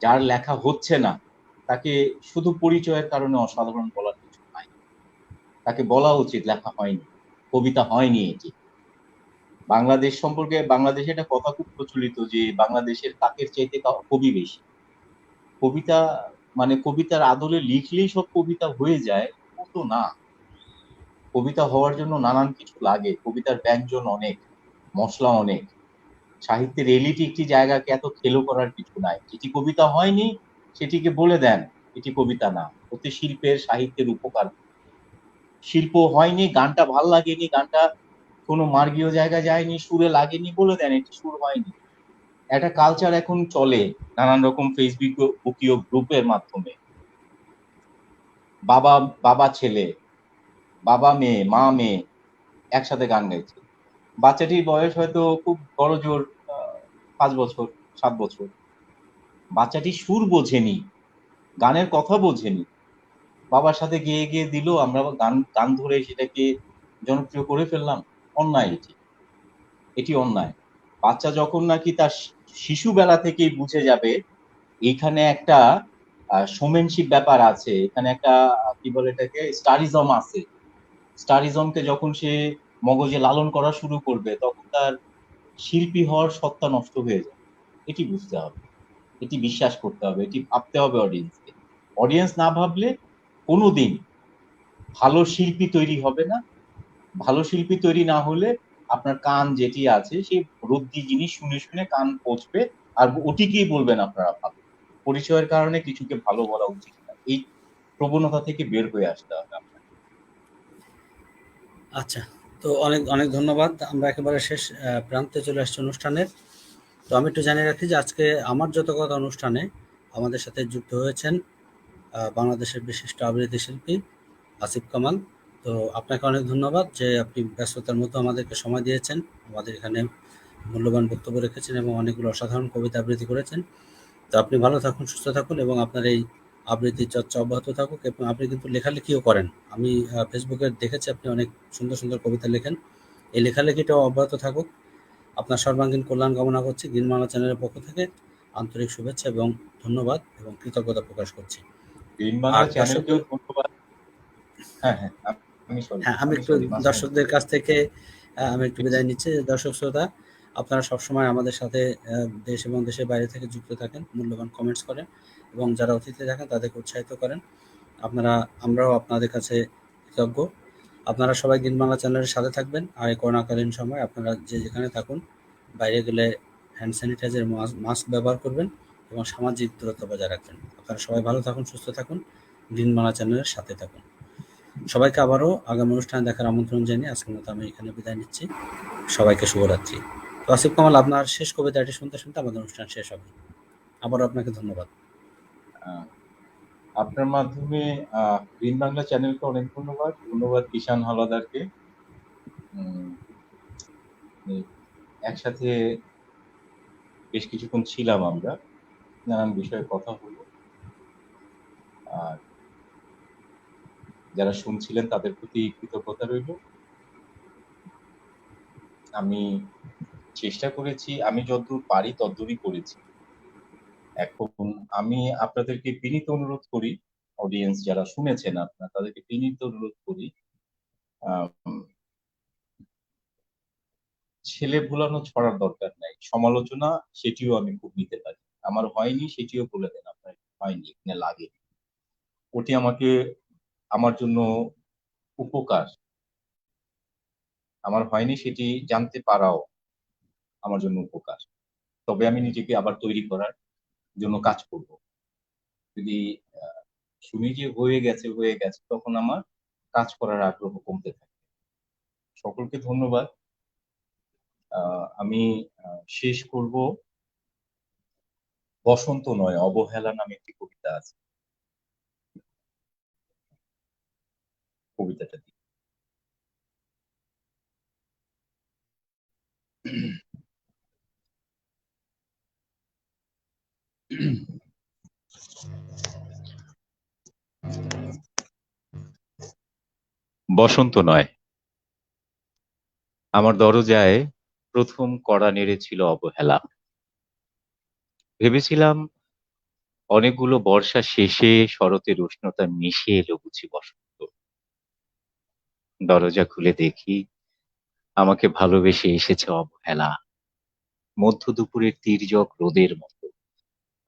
যার লেখা হচ্ছে না তাকে শুধু পরিচয়ের কারণে অসাধারণ বলার কিছু নাই। তাকে বলা উচিত লেখা হয়নি, কবিতা হয়নি এটি। বাংলাদেশ সম্পর্কে, বাংলাদেশে একটা কথা খুব প্রচলিত যে বাংলাদেশের কাকের চাইতে কবি বেশি। কবিতা মানে কবিতার আদলে লিখলেই সব কবিতা হয়ে যায়, ও তো না। কবিতা হওয়ার জন্য নানান কিছু লাগে, কবিতার ব্যঞ্জন অনেক, মশলা অনেক। সাহিত্যের এলিটি একটি জায়গাকে এত খেলো করার কিছু নাই। যেটি কবিতা হয়নি সেটিকে বলে দেন এটি কবিতা না, ওতে শিল্পের সাহিত্যের উপকার। শিল্প হয়নি, গানটা ভাল লাগেনি, গানটা কোনো মার্গীয় জায়গায় যায়নি, সুরে লাগেনি, বলে দেন এটি সুর হয়নি। একটা কালচার এখন চলে নানান রকম ফেসবুক বুকীয় গ্রুপের মাধ্যমে। বাবা বাবা ছেলে, বাবা মেয়ে, মা মেয়ে একসাথে গান গাইছে। বাচ্চাটির বয়স হয়তো খুব বড় জোর 5 বছর, 7 বছর। বাচ্চাটি সুর বোঝেনি, গানের কথা বোঝেনি। বাবার সাথে গেয়ে, গেয়ে দিল, আমরা আবার গান ধরে সেটাকে জনপ্রিয় করে ফেললাম। অন্যায় এটি। এটি অন্যায়। বাচ্চা যখন নাকি তার শিশুবেলা থেকেই বুঝে যাবে, এইখানে একটা showmanship ব্যাপার আছে। এখানে একটা কি বলে এটাকে? স্টারিজম আছে। স্টারিজমকে যখন সে মগজে লালন করা শুরু করবে, তখন তার শিল্পী হওয়ার সত্তা নষ্ট হয়ে যাবে। এটি বুঝতে হবে। এটি বিশ্বাস করতে হবে। এটি ভাবতে হবে অডিয়েন্সকে। অডিয়েন্স না ভাবলে কোনোদিন ভালো শিল্পী তৈরি হবে না। ভালো শিল্পী তৈরি না হলে আপনার কান যেটি আছে সেই রদ্দি জিনিস শুনে, শুনে কান পচবে। আর ওটিকেই বলবেন আপনারা ভালো। পরিচয়ের কারণে কিছুকে ভালো বলা উচিত না। এই প্রবণতা থেকে বের হয়ে আসতে হবে আপনার। আচ্ছা, তো অনেক অনেক ধন্যবাদ। আমরা একেবারে শেষ প্রান্তে চলে আসছি অনুষ্ঠানের। তো আমি একটু জানিয়ে রাখি যে আজকে আমার যত কথা অনুষ্ঠানে আমাদের সাথে যুক্ত হয়েছেন বাংলাদেশের বিশিষ্ট আবৃত্তি শিল্পী আসিফ কামাল। তো আপনাকে অনেক ধন্যবাদ যে আপনি ব্যস্ততার মধ্যে আমাদেরকে সময় দিয়েছেন, আমাদের এখানে মূল্যবান বক্তব্য রেখেছেন এবং অনেকগুলো অসাধারণ কবিতা আবৃত্তি করেছেন। তো আপনি ভালো থাকুন, সুস্থ থাকুন এবং আপনার এই আবৃত্তির চর্চা অব্যাহত থাকুক। এবং আপনি কিন্তু লেখালেখিও করেন, আমি ফেসবুকে দেখেছি আপনি অনেক সুন্দর সুন্দর কবিতা লেখেন। এই লেখালেখিটাও অব্যাহত থাকুক। আপনার সর্বাঙ্গীন কল্যাণ কামনা করছি। গ্রিন বাংলা চ্যানেলের পক্ষ থেকে আন্তরিক শুভেচ্ছা এবং ধন্যবাদ এবং কৃতজ্ঞতা প্রকাশ করছি। গ্রিন আর বাংলা চ্যানেলকেও দর্শকদের, ধন্যবাদ। হ্যাঁ, হ্যাঁ। হ্যাঁ, আমি একটু মাঝখানে দর্শকদের কাছ থেকে আমি একটু বিদায় নিচ্ছি। দর্শক শ্রোতা, আপনারা সবসময় আমাদের সাথে দেশ এবং দেশের বাইরে থেকে যুক্ত থাকেন, মূল্যবান কমেন্টস করেন এবং যারা অতিথি থাকেন তাদেরকে উৎসাহিত করেন। আমরাও আপনাদের কাছে কৃতজ্ঞ। আপনারা সবাই গ্রিন বাংলা চ্যানেলের সাথে থাকবেন। আর এই করোনাকালীন সময় আপনারা যে যেখানে থাকুন, বাইরে গেলে হ্যান্ড স্যানিটাইজার মাস্ক ব্যবহার করবেন এবং সামাজিক দূরত্ব বজায় রাখবেন। আপনারা সবাই ভালো থাকুন, সুস্থ থাকুন, গ্রিন বাংলা চ্যানেলের সাথে থাকুন। সবাইকে আবারও আগামী অনুষ্ঠানে দেখার আমন্ত্রণ জানিয়ে আজকের মতো আমি এখানে বিদায় নিচ্ছি। সবাইকে শুভরাত্রি। তো আসিফ কামাল, আপনার শেষ কবিতাটি শুনতে শুনতে আমাদের অনুষ্ঠান শেষ হবে। আবারও আপনাকে ধন্যবাদ। আহ, আপনার মাধ্যমে গ্রিন বাংলা চ্যানেলকে অনেক ধন্যবাদ। ধন্যবাদ কিষান হাওলাদারকে। উম, একসাথে বেশ কিছুক্ষণ ছিলাম আমরা, নানান বিষয়ে কথা হলো। আর যারা শুনছিলেন তাদের প্রতি কৃতজ্ঞতা রইল। আমি চেষ্টা করেছি, আমি যতদূর পারি ততদূরই করেছি। এখন আমি আপনাদেরকে বিনীত অনুরোধ করি, অডিয়েন্স যারা শুনেছেন আপনারা তাদেরকে বিনীত অনুরোধ করি, আহ, ছেলে ভুলানো ছড়ার দরকার নাই। সমালোচনা সেটিও আমি খুব নিতে পারি। আমার হয়নি সেটিও বলে দেন আপনার হয়নি না লাগে, ওটি আমাকে আমার জন্য উপকার। আমার হয়নি সেটি জানতে পারাও আমার জন্য উপকার। তবে আমি নিজেকে আবার তৈরি করার জন্য কাজ করব। যদি শুনি যে হয়ে গেছে তখন আমার কাজ করার আগ্রহ কমতে থাকে। সকলকে ধন্যবাদ। আমি শেষ করব, বসন্ত নয় অবহেলা নামে একটি কবিতা আছে, কবিতাটা দিই। বসন্ত নয়, আমার দরজায় প্রথম কড়া নেড়েছিল অবহেলা। ভেবেছিলাম অনেকগুলো বর্ষা শেষে শরতের উষ্ণতা মিশে এলো বুঝি বসন্ত। দরজা খুলে দেখি আমাকে ভালোবেসে এসেছে অবহেলা, মধ্য দুপুরের তীর্যক রোদের মতো।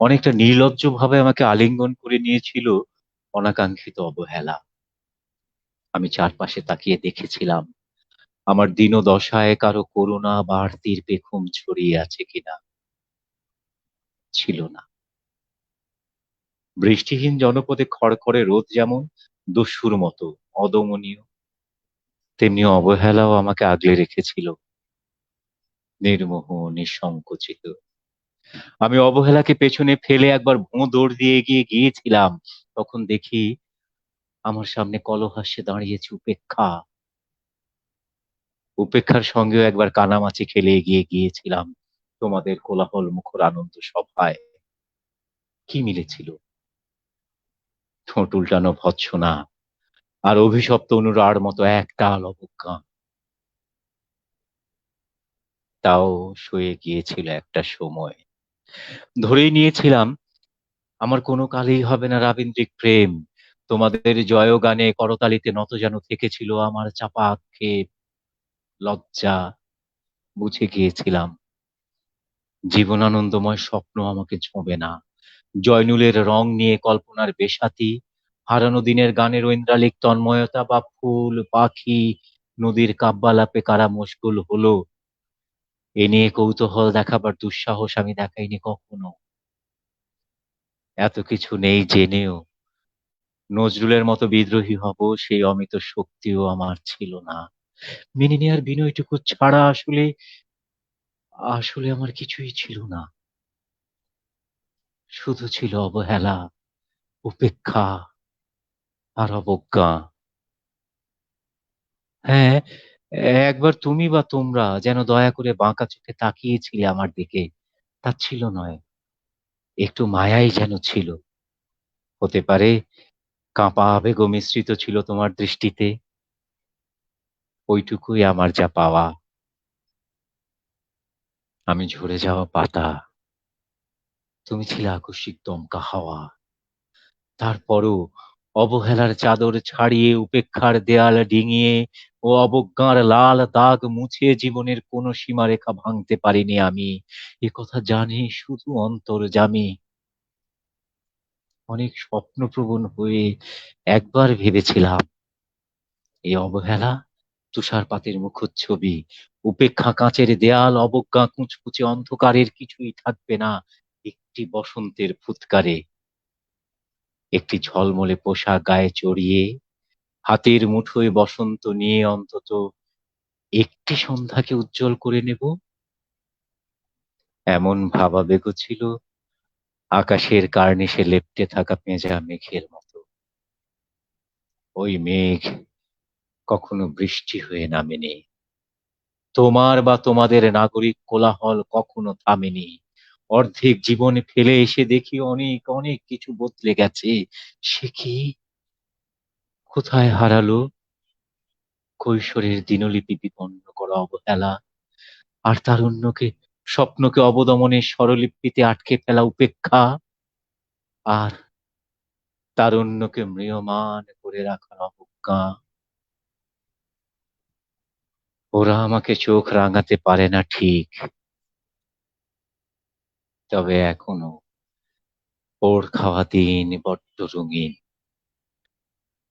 অনেকটা নির্লজ্জ ভাবে আমাকে আলিঙ্গন করে নিয়েছিল অনাকাঙ্ক্ষিত অবহেলা। আমি চারপাশে তাকিয়ে দেখেছিলাম আমার দীনদশায় কারো করুণা বাড়তির পেখম ছড়িয়ে আছে কিনা। ছিল না। বৃষ্টিহীন জনপদে খড়খড়ে রোদ যেমন দস্যুর মতো অদমনীয়, তেমনি অবহেলাও আমাকে আগলে রেখেছিল, নির্মোহ, নিঃসংকোচিত। আমি অবহেলাকে পেছনে ফেলে একবার ভোঁ দৌড় দিয়ে এগিয়ে গিয়েছিলাম। তখন দেখি আমার সামনে কলহাস্যে দাঁড়িয়েছে উপেক্ষা। উপেক্ষার সঙ্গেও একবার কানামাছি খেলে এগিয়ে গিয়েছিলাম। তোমাদের কোলাহল মুখর আনন্দ সভায় কি মিলেছিল? ঠোঁট উল্টানো ভৎসনা আর অভিশপ্ত অনুরার মতো একটাল অবজ্ঞা। তাও সয়ে গিয়েছিল একটা সময়। ধরেই নিয়েছিলাম আমার কোনো কালেই হবে না রাবীন্দ্রিক প্রেম। তোমাদের জয়গানে করতালিতে নত যেন থেকেছিল আমার চাপা আক্ষেপ, লজ্জা। বুঝে গিয়েছিলাম জীবনানন্দময় স্বপ্ন আমাকে ছোঁবে না। জয়নুলের রং নিয়ে কল্পনার বেসাতি, হারানো দিনের গানের ঐন্দ্রালিক তন্ময়তা বা ফুল পাখি নদীর কাব্যালাপে কারা মশগুল হলো এ নিয়ে কৌতূহল দেখাবার দুঃসাহস আমি দেখাইনি কখনো। এত কিছু নেই জেনেও নজরুলের মতো বিদ্রোহী হব সেই অমিত শক্তিও আমার ছিল না। মেনে নেয়ার বিনয়টুকু ছাড়া আসলে আসলে আমার কিছুই ছিল না। শুধু ছিল অবহেলা, উপেক্ষা আর অবজ্ঞা। হ্যাঁ, একবার তুমি বা তোমরা যেন দয়া করে বাঁকা চোখে তাকিয়েছিলে আমার দিকে। তা ছিল নয়, একটু মায়াই যেন ছিল। হতে পারে কাঁপা আবেগও মিশ্রিত ছিল তোমার দৃষ্টিতে। ওইটুকুই আমার যা পাওয়া। আমি ঝরে যাওয়া পাতা, তুমি ছিলে আকস্মিক দমকা হাওয়া। তারপরও অবহেলার চাদর ছাড়িয়ে উপেক্ষার দেয়াল ডিঙিয়ে ও অবজ্ঞার লাল দাগ মুছে জীবনের কোন সীমারেখা ভাঙতে পারিনি আমি। এ কথা জানি শুধু অন্তর্যামী। অনেক স্বপ্নপ্রবণ হয়ে একবার ভেবেছিলাম এই অবহেলা তুষারপাতের মুখচ্ছবি, উপেক্ষা কাঁচের দেয়াল, অবজ্ঞা কুঁচকুচে অন্ধকারের কিছুই থাকবে না একটি বসন্তের ফুৎকারে। একটি ঝলমলে পোশাক গায়ে জড়িয়ে হাতের মুঠোয় বসন্ত নিয়ে অন্তত একটি সন্ধ্যাকে উজ্জ্বল করে নেব, এমন ভাবাবেগও ছিল আকাশের কার্নিশে লেপ্টে থাকা পেঁজা মেঘের মতো। ওই মেঘ কখনো বৃষ্টি হয়ে নামেনি, তোমার বা তোমাদের নাগরিক কোলাহল কখনো থামেনি। অর্ধেক জীবন ফেলে এসে দেখি অনেক অনেক কিছু বদলে গেছে। সে কি কোথায় হারালো কৈশোরের দিনলিপি বিপন্ন করা অবহেলা, আর তারুণ্যকে স্বপ্নকে অবদমনের স্বরলিপিতে আটকে ফেলা উপেক্ষা, আর তারুণ্যকে ম্রিয়মাণ করে রাখার অবজ্ঞা। ওরা আমাকে চোখ রাঙাতে পারে না ঠিক, তবে এখনো ওর খাওয়া দিন বড্ড রঙিন।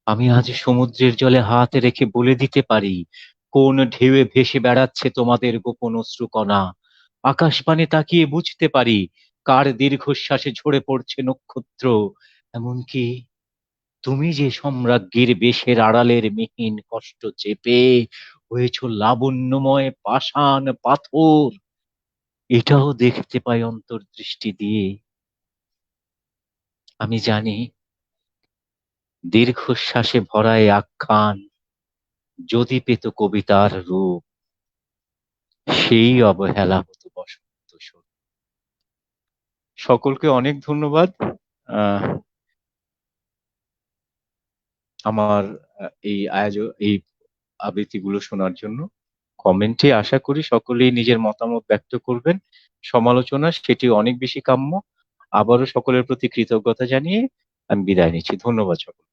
আমি আজ সমুদ্রের জলে হাত রেখে বলে দিতে পারি কোন ঢেউয়ে ভেসে বেড়াচ্ছে তোমাদের গোপন অশ্রুকণা। আকাশ পানে তাকিয়ে বুঝতে পারি কার দীর্ঘশ্বাসে ঝরে পড়ছে নক্ষত্র। এমনকি তুমি যে সম্রাজ্ঞীর বেশের আড়ালের মিহিন কষ্ট চেপে হয়েছ লাবণ্যময় পাষাণ পাথর, এটাও দেখতে পাই অন্তর্দৃষ্টি দিয়ে। আমি জানি দীর্ঘশ্বাসে ভরা এই আখ্যান যদি পেত কবিতার রূপ, সেই অবহেলা হতো বসন্ত স্বরূপ। সকলকে অনেক ধন্যবাদ আহ, আমার এই আবৃত্তিগুলো শোনার জন্য। কমেন্টে আশা করি সকলেই নিজের মতামত ব্যক্ত করবেন। সমালোচনা সেটি অনেক বেশি কাম্য। আবারও সকলের প্রতি কৃতজ্ঞতা জানিয়ে আমি বিদায় নিচ্ছি। ধন্যবাদ সকলকে।